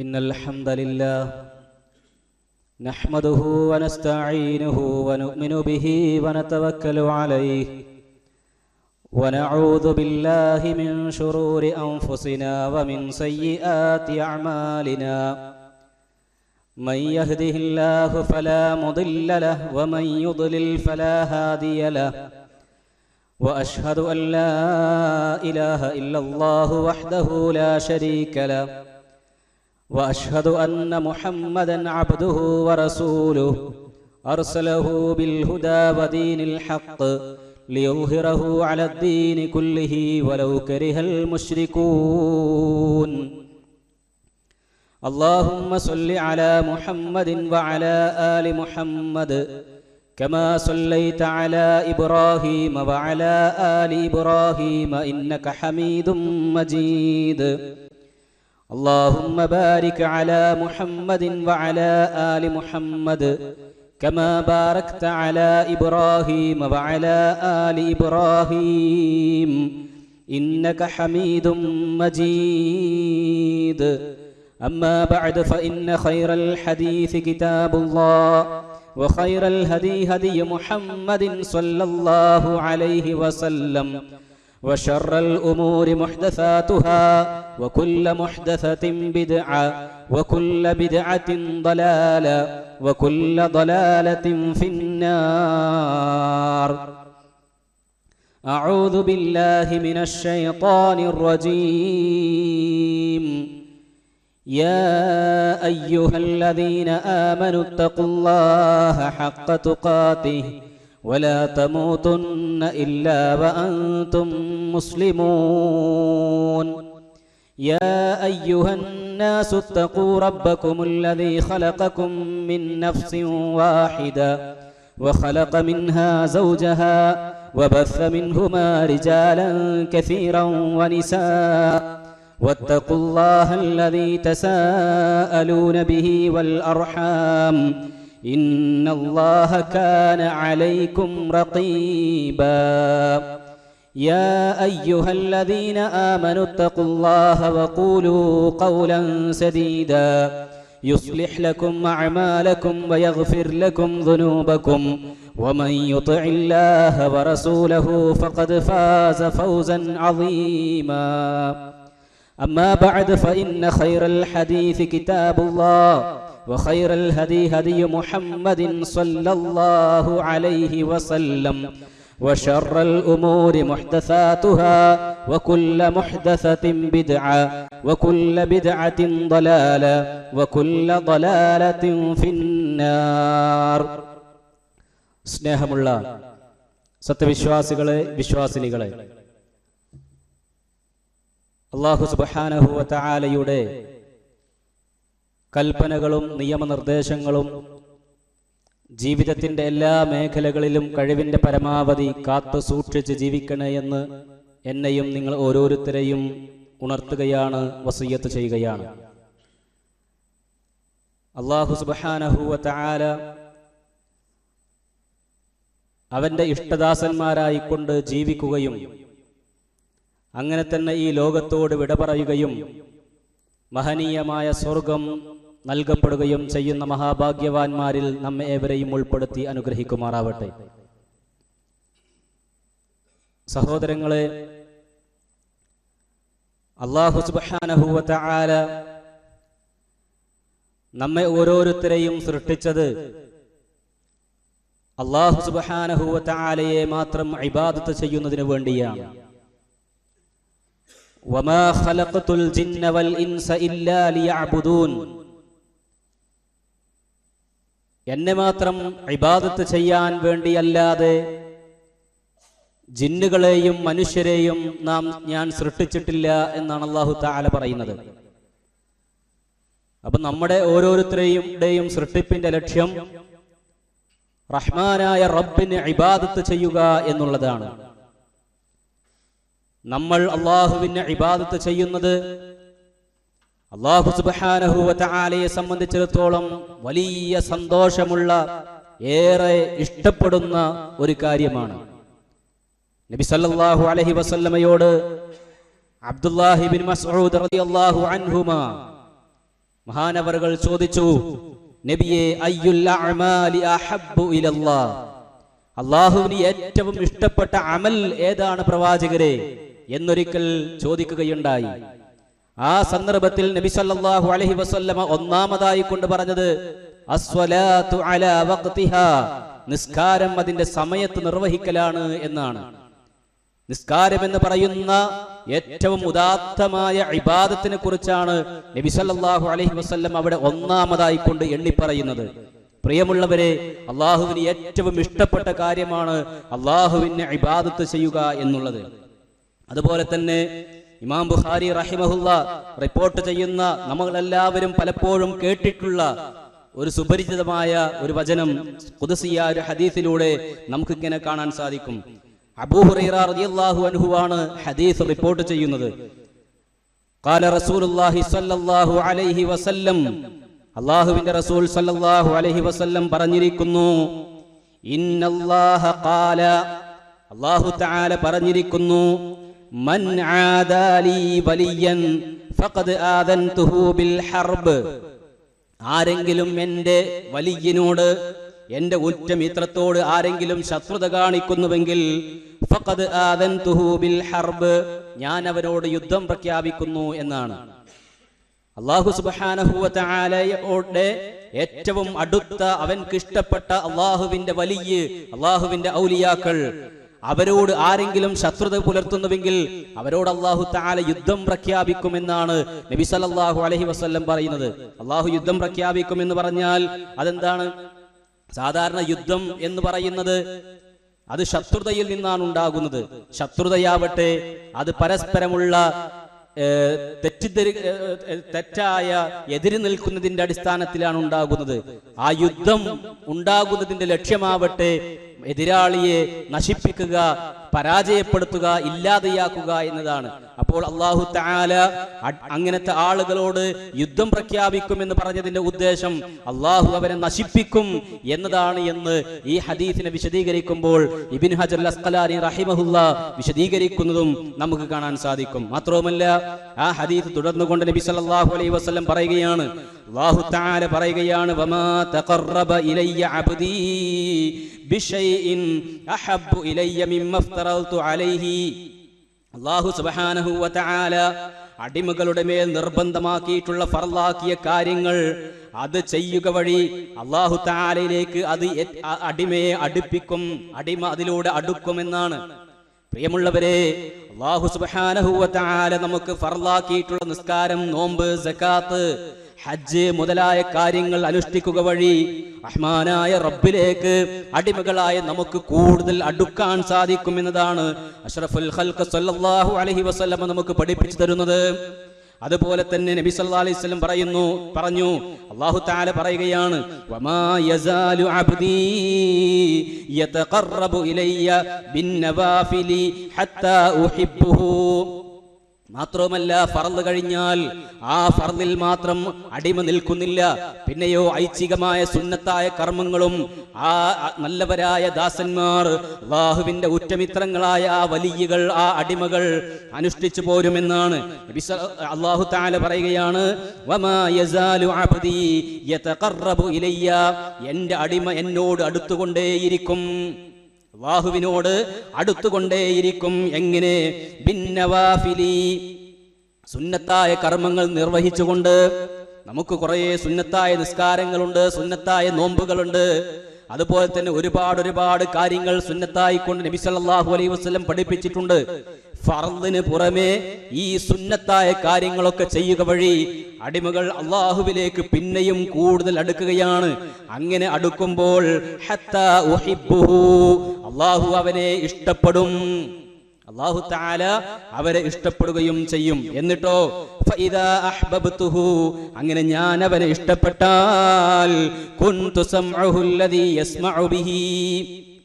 إن الحمد لله نحمده ونستعينه ونؤمن به ونتوكل عليه ونعوذ بالله من شرور أنفسنا ومن سيئات أعمالنا من يهده الله فلا مضل له ومن يضلل فلا هادي له وأشهد أن لا إله إلا الله وحده لا شريك له وأشهد أن محمدًا عبده ورسوله أرسله بالهدى ودين الحق ليظهره على الدين كله ولو كره المشركون اللهم صل على محمد وعلى آل محمد كما صليت على إبراهيم وعلى آل إبراهيم إنك حميد مجيد اللهم بارك على محمد وعلى آل محمد كما باركت على إبراهيم وعلى آل إبراهيم إنك حميد مجيد أما بعد فإن خير الحديث كتاب الله وخير الهدي هدي محمد صلى الله عليه وسلم وشر الأمور محدثاتها وكل محدثة بدعة وكل بدعة ضلالة وكل ضلالة في النار أعوذ بالله من الشيطان الرجيم يا أيها الذين آمنوا اتقوا الله حق تقاته ولا تموتن إلا وأنتم مسلمون يا أيها الناس اتقوا ربكم الذي خلقكم من نفس واحدة وخلق منها زوجها وبث منهما رجالا كثيرا ونساء واتقوا الله الذي تساءلون به والأرحام إن الله كان عليكم رقيبا يا أيها الذين آمنوا اتقوا الله وقولوا قولا سديدا يصلح لكم أعمالكم ويغفر لكم ذنوبكم ومن يطع الله ورسوله فقد فاز فوزا عظيما أما بعد فإن خير الحديث كتاب الله وخير الهدي هدي محمد صلى الله عليه وسلم وشر الأمور محدثاتها وكل محدثة بدعة وكل بدعة ضلالة وكل ضلالة في النار സ്നേഹമുള്ള സത്യവിശ്വാസികളെ വിശ്വാസിനികളെ അല്ലാഹു സുബ്ഹാനഹു വ തആലയുടെ കൽപ്പനകളും നിയമനിർദ്ദേശങ്ങളും ജീവിതത്തിൻ്റെ എല്ലാ മേഖലകളിലും കഴിവിൻ്റെ പരമാവധി കാത്തു സൂക്ഷിച്ച് ജീവിക്കണേ എന്ന് എന്നെയും നിങ്ങൾ ഓരോരുത്തരെയും ഉണർത്തുകയാണ്, വസിയ്യത്ത് ചെയ്യുകയാണ്. അല്ലാഹു സുബ്ഹാനഹു വ തആല അവൻ്റെ ഇഷ്ടദാസന്മാരായിക്കൊണ്ട് ജീവിക്കുകയും അങ്ങനെ തന്നെ ഈ ലോകത്തോട് വിട പറയുകയും മഹനീയമായ സ്വർഗം നൽകപ്പെടുകയും ചെയ്യുന്ന മഹാഭാഗ്യവാന്മാരിൽ നമ്മെ ഏവരെയും ഉൾപ്പെടുത്തി അനുഗ്രഹിക്കുമാറാവട്ടെ. സഹോദരങ്ങളെ, അല്ലാഹു സുബ്ഹാനഹു വ തആല നമ്മെ ഓരോരുത്തരെയും സൃഷ്ടിച്ചത് അല്ലാഹു സുബ്ഹാനഹു വ തആലയെ മാത്രം ഇബാദത്ത് ചെയ്യുന്നതിന് വേണ്ടിയാണ്. വമാ ഖലഖതുൽ ജിന്ന വൽ ഇൻസ ഇല്ലാ ലിയഅ്ബുദൂൻ. എന്നെ മാത്രം ഇബാദത്ത് ചെയ്യാൻ വേണ്ടിയല്ലാതെ ജിന്നുകളെയും മനുഷ്യരെയും ഞാൻ സൃഷ്ടിച്ചിട്ടില്ല എന്നാണ് അല്ലാഹു തആല പറയുന്നത്. അപ്പം നമ്മുടെ ഓരോരുത്തരുടെയും സൃഷ്ടിപ്പിന്റെ ലക്ഷ്യം റഹ്മാനായ റബ്ബിന് ഇബാദത്ത് ചെയ്യുക എന്നുള്ളതാണ്. നമ്മൾ അല്ലാഹുവിനെ ഇബാദത്ത് ചെയ്യുന്നത് അല്ലാഹു സുബ്ഹാനഹു വ തആലയെ സംബന്ധിച്ചിടത്തോളം വലിയ സന്തോഷമുള്ള, ഏറെ ഇഷ്ടപ്പെടുന്ന ഒരു കാര്യമാണ്. നബി സല്ലല്ലാഹു അലൈഹി വസല്ലമയോട് അബ്ദുല്ലാഹി ബിൻ മസ്ഊദ് റളിയല്ലാഹു അൻഹുമാ മഹാനവറുകൾ ചോദിച്ചു, നബിയെ അയ്യുൽ അഅമാലി അഹബ്ബു ഇലല്ലാഹ്, അല്ലാഹുവിന് ഏറ്റവും ഇഷ്ടപ്പെട്ട അമൽ ഏതാണ് പ്രവാചകരെ എന്നൊരിക്കൽ ചോദിക്കുകയുണ്ടായി. ആ സന്ദർഭത്തിൽ നബി സല്ലല്ലാഹു അലൈഹി വസല്ലമ ഒന്നാമതായി കൊണ്ട് പറഞ്ഞത് അസ്വലാത്തു അലാ വഖ്തിഹാ, നിസ്കാരം അതിന്റെ സമയത്ത് നിർവഹിക്കലാണ് എന്നാണ്. നിസ്കാരം എന്ന് പറയുന്ന ഏറ്റവും ഉദാത്തമായ ഇബാദത്തിനെ കുറിച്ചാണ് നബി സല്ലല്ലാഹു അലൈഹി വസല്ലം അവിടെ ഒന്നാമതായി കൊണ്ട് എണ്ണിപ്പറയുന്നത്. പ്രിയമുള്ളവരെ, അള്ളാഹുവിന് ഏറ്റവും ഇഷ്ടപ്പെട്ട കാര്യമാണ് അള്ളാഹുവിനെ ഇബാദത്ത് ചെയ്യുക എന്നുള്ളത്. അതുപോലെ തന്നെ ഇമാം ബുഖാരി റഹിമഹുല്ല റിപ്പോർട്ട് ചെയ്യുന്ന നമ്മളെല്ലാവരും പലപ്പോഴും കേട്ടിട്ടുള്ള ഒരു സുപരിചിതമായ ഒരു വചനം, ഖുദ്സിയ ഒരു ഹദീസിലൂടെ നമുക്ക് ഇങ്ങനെ കാണാൻ സാധിക്കും. അബൂ ഹുറൈറ റളിയല്ലാഹു അൻഹു ആണ് ഹദീസ് റിപ്പോർട്ട് ചെയ്യുന്നത്. ഖാല റസൂലുള്ളാഹി സ്വല്ലല്ലാഹു അലൈഹി വസല്ലം, അല്ലാഹുവിന്റെ റസൂൽ സ്വല്ലല്ലാഹു അലൈഹി വസല്ലം പറഞ്ഞിരിക്കുന്നു, ഇന്നല്ലാഹ ഖാല, അല്ലാഹു തആല പറഞ്ഞിരിക്കുന്നു, മൻ ആദാലി വലിയൻ ഫഖദ് ആദൻതുഹു ബിൽ ഹർബ്, ആരെങ്കിലും എൻ്റെ വലിയനോട്, എന്റെ ഉറ്റമിത്രത്തോട് ആരെങ്കിലും ശത്രുത കാണിക്കുന്നുവെങ്കിൽ ഫഖദ് ആദൻതുഹു ബിൽ ഹർബ്, ഞാൻ അവരോട് യുദ്ധം പ്രഖ്യാപിക്കുന്നു എന്നാണ്. അല്ലാഹു സുബ്ഹാനഹു വ തആലയുടെ ഏറ്റവും അടുത്ത, അവൻക്ക് ഇഷ്ടപ്പെട്ട അല്ലാഹുവിന്റെ വലിയ, അല്ലാഹുവിന്റെ ഔലിയാക്കൾ, അവരോട് ആരെങ്കിലും ശത്രുത പുലർത്തുന്നുവെങ്കിൽ അവരോട് അല്ലാഹു തആല യുദ്ധം പ്രഖ്യാപിക്കുമെന്നാണ് നബി സല്ലല്ലാഹു അലൈഹി വസല്ലം പറയുന്നത്. അല്ലാഹു യുദ്ധം പ്രഖ്യാപിക്കുമെന്ന് പറഞ്ഞാൽ അതെന്താണ്? സാധാരണ യുദ്ധം എന്ന് പറയുന്നത് അത് ശത്രുതയിൽ നിന്നാണ് ഉണ്ടാകുന്നത്. ശത്രുതയാവട്ടെ അത് പരസ്പരമുള്ള തെറ്റായ എതിര് നിൽക്കുന്നതിന്റെ അടിസ്ഥാനത്തിലാണ് ഉണ്ടാകുന്നത്. ആ യുദ്ധം ഉണ്ടാകുന്നതിന്റെ ലക്ഷ്യമാവട്ടെ എതിരാളിയെ നശിപ്പിക്കുക, പരാജയപ്പെടുത്തുക, ഇല്ലാതെയാക്കുക എന്നതാണ്. അപ്പോൾ അല്ലാഹു തആല അങ്ങനത്തെ ആളുകളോട് യുദ്ധം പ്രഖ്യാപിക്കുമെന്ന് പറഞ്ഞതിന്റെ ഉദ്ദേശം അല്ലാഹു അവരെ നശിപ്പിക്കും എന്നതാണ് എന്ന് ഈ ഹദീസിനെ വിശദീകരിക്കുമ്പോൾ ഇബ്നു ഹജർ അൽ അസ്ഖലാനി റഹിമഹുല്ലാ വിശദീകരിക്കുന്നതും നമുക്ക് കാണാൻ സാധിക്കും. മാത്രവുമല്ല, ആ ഹദീസ് തുടർന്നുകൊണ്ട് നബി സല്ലല്ലാഹു അലൈഹി വസല്ലം പറയുകയാണ്, അല്ലാഹു തആല പറയുകയാണ്, വമാ തഖറബ ഇലയ്യ അബ്ദീ ബിശൈഇൻ അഹബ്ബു ഇലയ്യ മിമ്മ ഇഫ്തറൽതു അലൈഹി. അല്ലാഹു സുബ്ഹാനഹു വ തആല അടിമകളുടെ മേൽ നിർബന്ധമാക്കിയിട്ടുള്ള ഫർളാക്കിയ കാര്യങ്ങൾ അത് ചെയ്യുക വഴി അല്ലാഹു തആലയിലേക്ക് അത് അടിമയെ അടുപ്പിക്കും, അടിമ അതിലൂടെ അടുക്കുമെന്നാണ്. പ്രിയമുള്ളവരെ, അല്ലാഹു സുബ്ഹാനഹു വ തആല നമുക്ക് ഫർളാക്കിയിട്ടുള്ള നിസ്കാരം, നോമ്പ്, സകാത്ത്, ഹജ്ജ് മുതലായ കാര്യങ്ങൾ അനുഷ്ഠിക്കുക വഴി റഹ്മാനായ റബ്ബിലേക്ക് അടിമകളായ നമുക്ക് കൂടുതൽ അടുക്കാൻ സാധിക്കുമെന്നതാണ് അഷ്റഫുൽ ഖൽഖ് സല്ലല്ലാഹു അലൈഹി വസല്ലം നമുക്ക് പഠിപ്പിച്ചു തരുന്നത്. അതുപോലെ തന്നെ നബി സല്ലല്ലാഹു അലൈഹി വസല്ലം പറഞ്ഞു, അല്ലാഹു തആല പറയുകയാണ്, വമാ യസാലു അബ്ദീ യതഖറബു ഇലയ്യ ബിന്നവാഫിലി ഹത്താ ഉഹിബ്ബുഹു. മാത്രവുമല്ല, ഫർള് കഴിഞ്ഞാൽ ആ ഫർളിൽ മാത്രം അടിമ നിൽക്കുന്നില്ല, പിന്നെയോ ഐച്ഛികമായ സുന്നത്തായ കർമ്മങ്ങളും ആ നല്ലവരായ ദാസന്മാർ, അല്ലാഹുവിന്റെ ഉറ്റമിത്രങ്ങളായ ആ വലിയകൾ, ആ അടിമകൾ അനുഷ്ഠിച്ചു പോരുമെന്നാണ് അല്ലാഹു തആല പറയുകയാണ്, വമാ യസാലു അബ്ദീ യതഖറബു ഇലയ്യ, എൻ്റെ അടിമ എന്നോട് അടുത്തുകൊണ്ടേയിരിക്കും, അല്ലാഹുവിനോട് അടുത്തുകൊണ്ടേയിരിക്കും. എങ്ങനെ? ബിന്നവാഫിലി, സുന്നത്തായ കർമ്മങ്ങൾ നിർവഹിച്ചുകൊണ്ട്. നമുക്ക് കുറേ സുന്നത്തായ നിസ്കാരങ്ങളുണ്ട്, സുന്നത്തായ നോമ്പുകളുണ്ട്, അതുപോലെ തന്നെ ഒരുപാട് കാര്യങ്ങൾ സുന്നത്തായിക്കൊണ്ട് നബി സല്ലല്ലാഹു അലൈഹി വസല്ലം പഠിപ്പിച്ചിട്ടുണ്ട്. ഫർളിന് പുറമെ ഈ സുന്നത്തായ കാര്യങ്ങളൊക്കെ ചെയ്യുക വഴി അടിമകൾ അല്ലാഹുവിലേക്ക് പിന്നെയും കൂടുതൽ അടുക്കുകയാണ്. അങ്ങനെ അടുക്കുമ്പോൾ ഹത്താ ഉഹിബ്ബുഹു, അല്ലാഹു അവനെ ഇഷ്ടപ്പെടും, അല്ലാഹു തആല അവരെ ഇഷ്ടപ്പെടുകയും ചെയ്യും. എന്നിട്ടോ ഫഇദാ അഹ്ബബ്തുഹു, അങ്ങനെ ഞാൻ അവനെ ഇഷ്ടപ്പെട്ടാൽ കുൻതു സംഉഹു അല്ലദീ യസ്മഉ ബിഹി,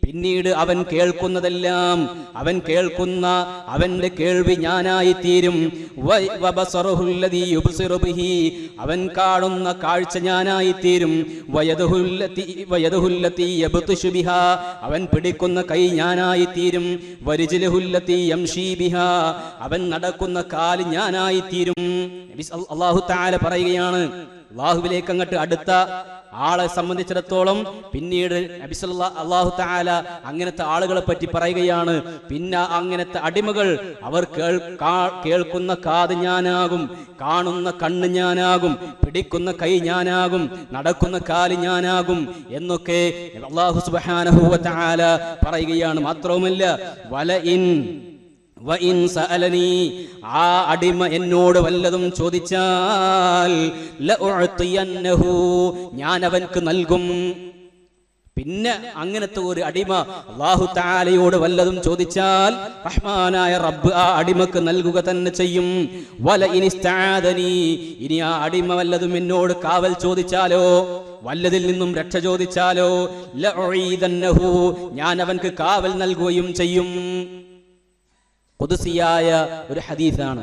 പിന്നീട് അവൻ കേൾക്കുന്നതെല്ലാം, അവൻ കേൾക്കുന്ന അവന്റെ കേൾവി ഞാനായിത്തീരും. അവൻ കാണുന്ന കാഴ്ച ഞാനായിത്തീരും. അവൻ പിടിക്കുന്ന കൈ ഞാനായിത്തീരും. അവൻ നടക്കുന്ന കാല് ഞാനായിത്തീരും. അല്ലാഹു തആല പറയുകയാണ്, അള്ളാഹുവിലേക്ക് അങ്ങോട്ട് അടുത്ത ആളെ സംബന്ധിച്ചിടത്തോളം പിന്നീട് നബി അല്ലാഹു തആല അങ്ങനത്തെ ആളുകളെ പറ്റി പറയുകയാണ്, പിന്നെ അങ്ങനത്തെ അടിമകൾ അവർ കേൾക്കുന്ന കാത് ഞാനാകും, കാണുന്ന കണ്ണ് ഞാനാകും, പിടിക്കുന്ന കൈ ഞാനാകും, നടക്കുന്ന കാല് ഞാനാകും എന്നൊക്കെ അല്ലാഹു സുബ്ഹാനഹു വ തആല പറയുകയാണ്. മാത്രവുമല്ല വഇൻ സഅലനി, ആ അടിമ എന്നോട് വല്ലതും ചോദിച്ചാൽ ലഉഅതിയന്നഹു, ഞാൻ അവൻക്ക് നൽകും. പിന്നെ അങ്ങനത്തെ ഒരു അടിമ അല്ലാഹു തആലയോട് വല്ലതും ചോദിച്ചാൽ റഹ്മാനായ റബ്ബ് ആ അടിമക്ക് നൽകുക തന്നെ ചെയ്യും. വലഇൻ ഇസ്തആദനി, ഇനി ആ അടിമ വല്ലതും എന്നോട് കാവൽ ചോദിച്ചാലോ, വല്ലതിൽ നിന്നും രക്ഷ ചോദിച്ചാലോ ലഉഈദന്നഹു, ഞാൻ അവൻക്ക് കാവൽ നൽകുകയും ചെയ്യും. ഖുദ്സിയായ ഒരു ഹദീസാണ്.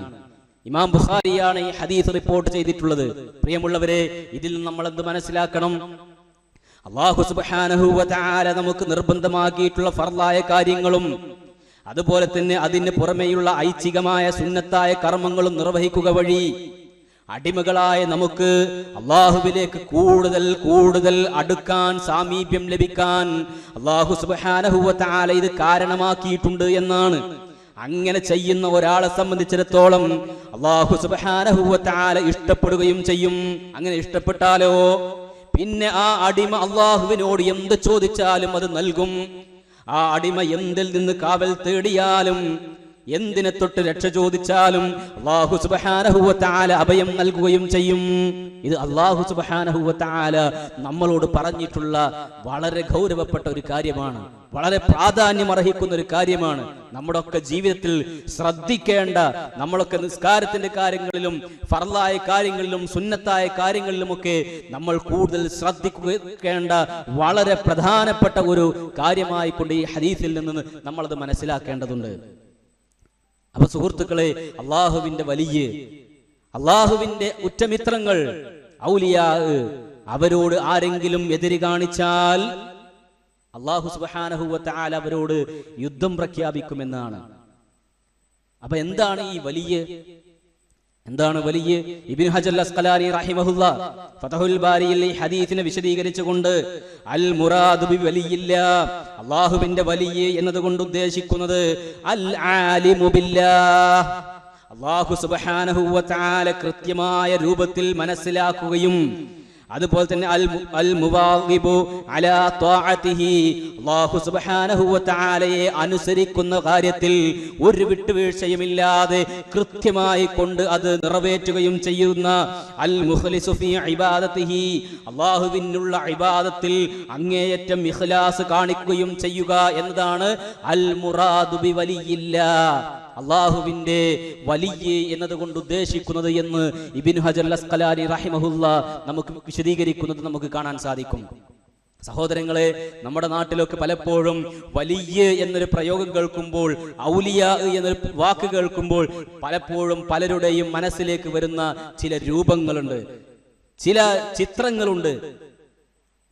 ഇമാം ബുഖാരിയാണ് ഈ ഹദീസ് റിപ്പോർട്ട് ചെയ്തിട്ടുള്ളത്. പ്രിയമുള്ളവരെ, ഇതിൽ നമ്മൾ എന്ത് മനസ്സിലാക്കണം? അല്ലാഹു സുബ്ഹാനഹു വ തആല നമുക്ക് നിർബന്ധമാക്കിയിട്ടുള്ള ഫർളായ കാര്യങ്ങളും അതുപോലെ തന്നെ അതിന് പുറമെയുള്ള ഐച്ഛികമായ സുന്നത്തായ കർമ്മങ്ങളും നിർവഹിക്കുക വഴി അടിമകളായ നമുക്ക് അല്ലാഹുവിലേക്ക് കൂടുതൽ കൂടുതൽ അടുക്കാൻ, സാമീപ്യം ലഭിക്കാൻ അല്ലാഹു സുബ്ഹാനഹു വ തആല ഇത് കാരണമാക്കിയിട്ടുണ്ട് എന്നാണ്. അങ്ങനെ ചെയ്യുന്ന ഒരാളെ സംബന്ധിച്ചിടത്തോളം അല്ലാഹു സുബ്ഹാനഹു വ തആല ഇഷ്ടപ്പെടുകയും ചെയ്യും. അങ്ങനെ ഇഷ്ടപ്പെട്ടാലോ പിന്നെ ആ അടിമ അല്ലാഹുവിനോട് എന്ത് ചോദിച്ചാലും അത് നൽകും. ആ അടിമ എന്തിൽ നിന്ന് കാവൽ തേടിയാലും എന്തിനെ തൊട്ട് രക്ഷ ചോദിച്ചാലും അല്ലാഹു സുബ്ഹാനഹു വ തആല അഭയം നൽകുകയും ചെയ്യും. ഇത് അല്ലാഹു സുബ്ഹാനഹു വ തആല നമ്മളോട് പറഞ്ഞിട്ടുള്ള വളരെ ഗൗരവപ്പെട്ട ഒരു കാര്യമാണ്, വളരെ പ്രാധാന്യം അർഹിക്കുന്ന ഒരു കാര്യമാണ്. നമ്മുടെ ഒക്കെ ജീവിതത്തിൽ ശ്രദ്ധിക്കേണ്ട, നമ്മളൊക്കെ നിസ്കാരത്തിന്റെ കാര്യങ്ങളിലും ഫർളായ കാര്യങ്ങളിലും സുന്നത്തായ കാര്യങ്ങളിലുമൊക്കെ നമ്മൾ കൂടുതൽ ശ്രദ്ധിക്കേണ്ട വളരെ പ്രധാനപ്പെട്ട ഒരു കാര്യമായി കൊണ്ട് ഈ ഹദീസിൽ നിന്ന് നമ്മളത് മനസ്സിലാക്കേണ്ടതുണ്ട്. അപ്പൊ സുഹൃത്തുക്കളെ, അള്ളാഹുവിന്റെ വലിയ, അള്ളാഹുവിന്റെ ഉറ്റമിത്രങ്ങൾ ഔലിയാ, അവരോട് ആരെങ്കിലും എതിര് കാണിച്ചാൽ അല്ലാഹു സുബ്ഹാനഹു വ തആല അവരോട് യുദ്ധം പ്രഖ്യാപിക്കുമെന്നാണ്. അപ്പൊ എന്താണ് ഈ വലിയ? എന്താണ് വലിയ? ഇബ്നു ഹജർ അസ്ഖലാനി റഹിമഹുല്ലാ ഫതഹുൽ ബാരിയിൽ ഈ ഹദീസിനെ വിശദീകരിച്ചുകൊണ്ട് അൽ മുറാദു ബി വലിയില്ലാ, അല്ലാഹുവിന്റെ വലിയ എന്നതുകൊണ്ട് ഉദ്ദേശിക്കുന്നത് അൽ ആലിമു ബില്ലാഹ്, അല്ലാഹു സുബ്ഹാനഹു വ തആല കൃത്യമായ രൂപത്തിൽ മനസ്സിലാക്കുകയും അതുപോലെ തന്നെ അൽ മുവാദിബു അലാ ത്വാഅതിഹി, അല്ലാഹു സുബ്ഹാനഹു വ തആലയെ അനുസരിക്കുന്ന കാര്യത്തിൽ ഒരു വിട്ടുവീഴ്ചയുമില്ലാതെ കൃത്യമായി കൊണ്ട് അത് നിറവേറ്റുകയും ചെയ്യുന്ന അൽ മുഖ്ലിസു ഫീ ഇബാദതിഹി, അല്ലാഹുവിനുള്ള ഇബാദത്തിൽ അങ്ങേയറ്റം ഇഖ്ലാസ് കാണിക്കുകയും ചെയ്യുക എന്നതാണ് അൽ മുറാദു ബി വലിയില്ലാ, അല്ലാഹുവിന്റെ വലിയ എന്നതുകൊണ്ട് ഉദ്ദേശിക്കുന്നത് എന്ന് ഇബ്നു ഹജർ അസ്ഖലാനി റഹിമഹുല്ലാ നമുക്ക് വിശദീകരിക്കുന്നത് നമുക്ക് കാണാൻ സാധിക്കും. സഹോദരങ്ങളെ, നമ്മുടെ നാട്ടിലൊക്കെ പലപ്പോഴും വലിയ എന്നൊരു പ്രയോഗം കേൾക്കുമ്പോൾ, ഔലിയാ എന്നൊരു വാക്ക് കേൾക്കുമ്പോൾ പലപ്പോഴും പലരുടെയും മനസ്സിലേക്ക് വരുന്ന ചില രൂപങ്ങളുണ്ട്, ചില ചിത്രങ്ങളുണ്ട്.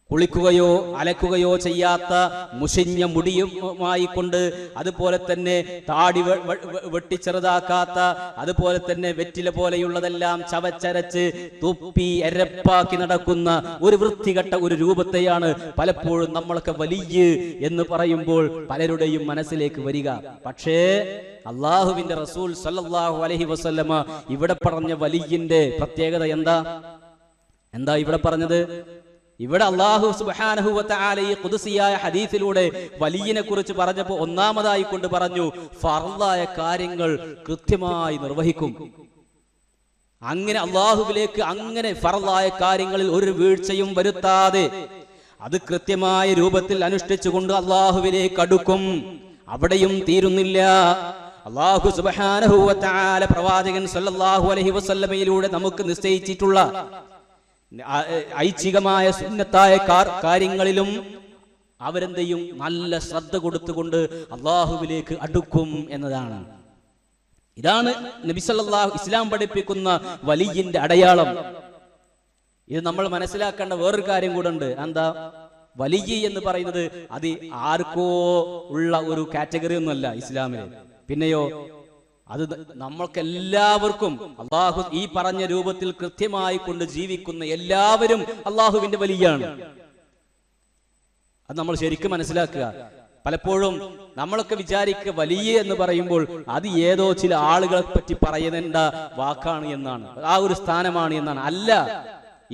കുളിക്കുകയോ അലക്കുകയോ ചെയ്യാത്ത മുഷിഞ്ഞ മുടിയുമായി കൊണ്ട്, അതുപോലെ തന്നെ താടി വെട്ടിച്ചെറുതാക്കാത്ത, അതുപോലെ തന്നെ വെറ്റില പോലെയുള്ളതെല്ലാം ചവച്ചരച്ച് തുപ്പി എരപ്പാക്കി നടക്കുന്ന ഒരു വൃത്തികെട്ട ഒരു രൂപത്തെയാണ് പലപ്പോഴും നമ്മളൊക്കെ വലിയ എന്ന് പറയുമ്പോൾ പലരുടെയും മനസ്സിലേക്ക് വരിക. പക്ഷേ അല്ലാഹുവിന്റെ റസൂൽ സല്ലല്ലാഹു അലൈഹി വസല്ലമ ഇവിടെ പറഞ്ഞ വലിയിന്റെ പ്രത്യേകത എന്താ ഇവിടെ പറഞ്ഞത്? ഇവിടെ അല്ലാഹു സുബ്ഹാനഹു വ തആല ഈ ഖുദ്സിയായ ഹദീസിലൂടെ വലിയനെ കുറിച്ച് പറഞ്ഞപ്പോൾ ഒന്നാമതായി കൊണ്ട് പറഞ്ഞു, ഫർളായ കാര്യങ്ങൾ കൃത്യമായി നിർവഹിക്കും. അങ്ങനെ അല്ലാഹുവിലേക്ക് അങ്ങനെ ഫർളായ കാര്യങ്ങളിൽ ഒരു വീഴ്ചയും വരുത്താതെ അത് കൃത്യമായ രൂപത്തിൽ അനുഷ്ഠിച്ചുകൊണ്ട് അല്ലാഹുവിലേക്ക് അടുക്കും. അവിടെയും തീരുന്നില്ല. അല്ലാഹു സുബ്ഹാനഹു വ തആല പ്രവാചകൻ സല്ലല്ലാഹു അലൈഹി വസല്ലമയിലൂടെ നമുക്ക് നിശ്ചയിച്ചിട്ടുള്ള ഐച്ഛികമായ സുന്നത്തായ കാര്യങ്ങളിലും അവരെന്തെയും നല്ല ശ്രദ്ധ കൊടുത്തുകൊണ്ട് അല്ലാഹുവിലേക്ക് അടുക്കും എന്നതാണ്. ഇതാണ് നബി സല്ലല്ലാഹു ഇസ്ലാം പഠിപ്പിക്കുന്ന വലിയിന്റെ അടയാളം. ഇത് നമ്മൾ മനസ്സിലാക്കേണ്ട വേറൊരു കാര്യം കൂടെ ഉണ്ട്. എന്താ? വലിയ എന്ന് പറയുന്നത് അത് ആർക്കോ ഉള്ള ഒരു കാറ്റഗറി ഒന്നുമല്ല ഇസ്ലാമില്. പിന്നെയോ അത് നമ്മൾക്കെല്ലാവർക്കും അള്ളാഹു ഈ പറഞ്ഞ രൂപത്തിൽ കൃത്യമായി കൊണ്ട് ജീവിക്കുന്ന എല്ലാവരും അള്ളാഹുവിന്റെ വലിയാണ്. അത് നമ്മൾ ശരിക്കും മനസ്സിലാക്കുക. പലപ്പോഴും നമ്മളൊക്കെ വിചാരിക്കുക വലിയ എന്ന് പറയുമ്പോൾ അത് ഏതോ ചില ആളുകളെ പറ്റി പറയുന്ന വാക്കാണ് എന്നാണ്, ആ ഒരു സ്ഥാനമാണ് എന്നാണ്. അല്ല,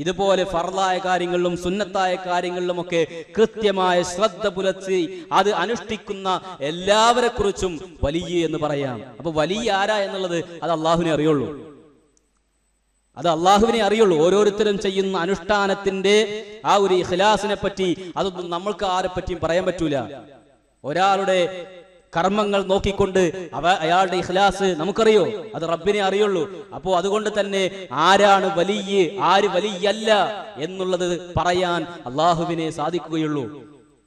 ഇതുപോലെ ഫർളായ കാര്യങ്ങളിലും സുന്നത്തായ കാര്യങ്ങളിലും ഒക്കെ കൃത്യമായ ശ്രദ്ധ പുലർത്തി അത് അനുഷ്ഠിക്കുന്ന എല്ലാവരെ കുറിച്ചും വലിയ എന്ന് പറയാം. അപ്പൊ വലിയ ആരാ എന്നുള്ളത് അത് അള്ളാഹുവിനെ അറിയുള്ളൂ. അത് അള്ളാഹുവിനെ അറിയുള്ളൂ. ഓരോരുത്തരും ചെയ്യുന്ന അനുഷ്ഠാനത്തിന്റെ ആ ഒരു ഇഖ്ലാസിനെ പറ്റി അതൊന്നും നമ്മൾക്ക് ആരെ പറ്റിയും പറയാൻ പറ്റൂല. ഒരാളുടെ കർമ്മങ്ങൾ നോക്കിക്കൊണ്ട് അയാളുടെ ഇഖ്ലാസ് നമുക്കറിയോ? അത് റബ്ബിനെ അറിയുള്ളൂ. അപ്പോ അതുകൊണ്ട് തന്നെ ആരാണ് വലിയ, ആര് വലിയല്ല എന്നുള്ളത് പറയാൻ അള്ളാഹുവിനെ സാധിക്കുകയുള്ളൂ.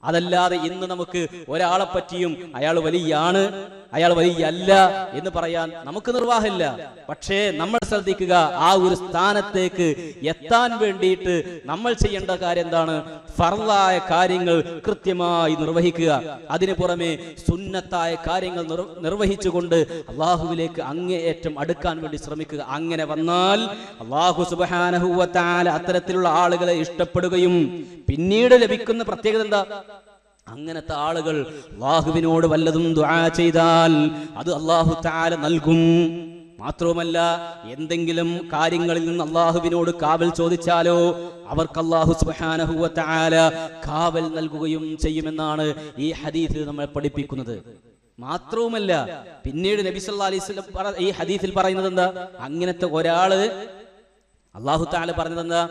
അതല്ലാതെ ഇന്ന് നമുക്ക് ഒരാളെ പറ്റിയും അയാൾ വലിയാണ്, അയാൾ വലിയല്ല എന്ന് പറയാൻ നമുക്ക് നിർവാഹമില്ല. പക്ഷേ നമ്മൾ ശ്രദ്ധിക്കുക, ആ ഒരു സ്ഥാനത്തേക്ക് എത്താൻ വേണ്ടിയിട്ട് നമ്മൾ ചെയ്യേണ്ട കാര്യം എന്താണ്? ഫർളായ കാര്യങ്ങൾ കൃത്യമായി നിർവഹിക്കുക. അതിനു പുറമെ സുന്നത്തായ കാര്യങ്ങൾ നിർവഹിച്ചുകൊണ്ട് അള്ളാഹുവിലേക്ക് അങ്ങേയറ്റം അടുക്കാൻ വേണ്ടി ശ്രമിക്കുക. അങ്ങനെ വന്നാൽ അള്ളാഹു സുബ്ഹാനഹു വ തആല അത്തരത്തിലുള്ള ആളുകളെ ഇഷ്ടപ്പെടുകയും പിന്നീട് ലഭിക്കുന്ന പ്രത്യേകത എന്താ? അങ്ങനത്തെ ആളുകൾ അള്ളാഹുവിനോട് വല്ലതും ദുആ ചെയ്താൽ അത് അള്ളാഹു തആല നൽകും. മാത്രവുമല്ല, എന്തെങ്കിലും കാര്യങ്ങളിൽ നിന്ന് അള്ളാഹുവിനോട് കാവൽ ചോദിച്ചാലോ അവർക്ക് അള്ളാഹു സുബ്ഹാനഹു വ തആല കാവൽ നൽകുകയും ചെയ്യുമെന്നാണ് ഈ ഹദീസ് നമ്മളെ പഠിപ്പിക്കുന്നത്. മാത്രവുമല്ല, പിന്നീട് നബി സല്ലല്ലാഹു അലൈഹി വസല്ലം ഈ ഹദീസിൽ പറയുന്നത് എന്താ? അങ്ങനത്തെ ഒരാള് അള്ളാഹു തആല പറഞ്ഞത് എന്താ?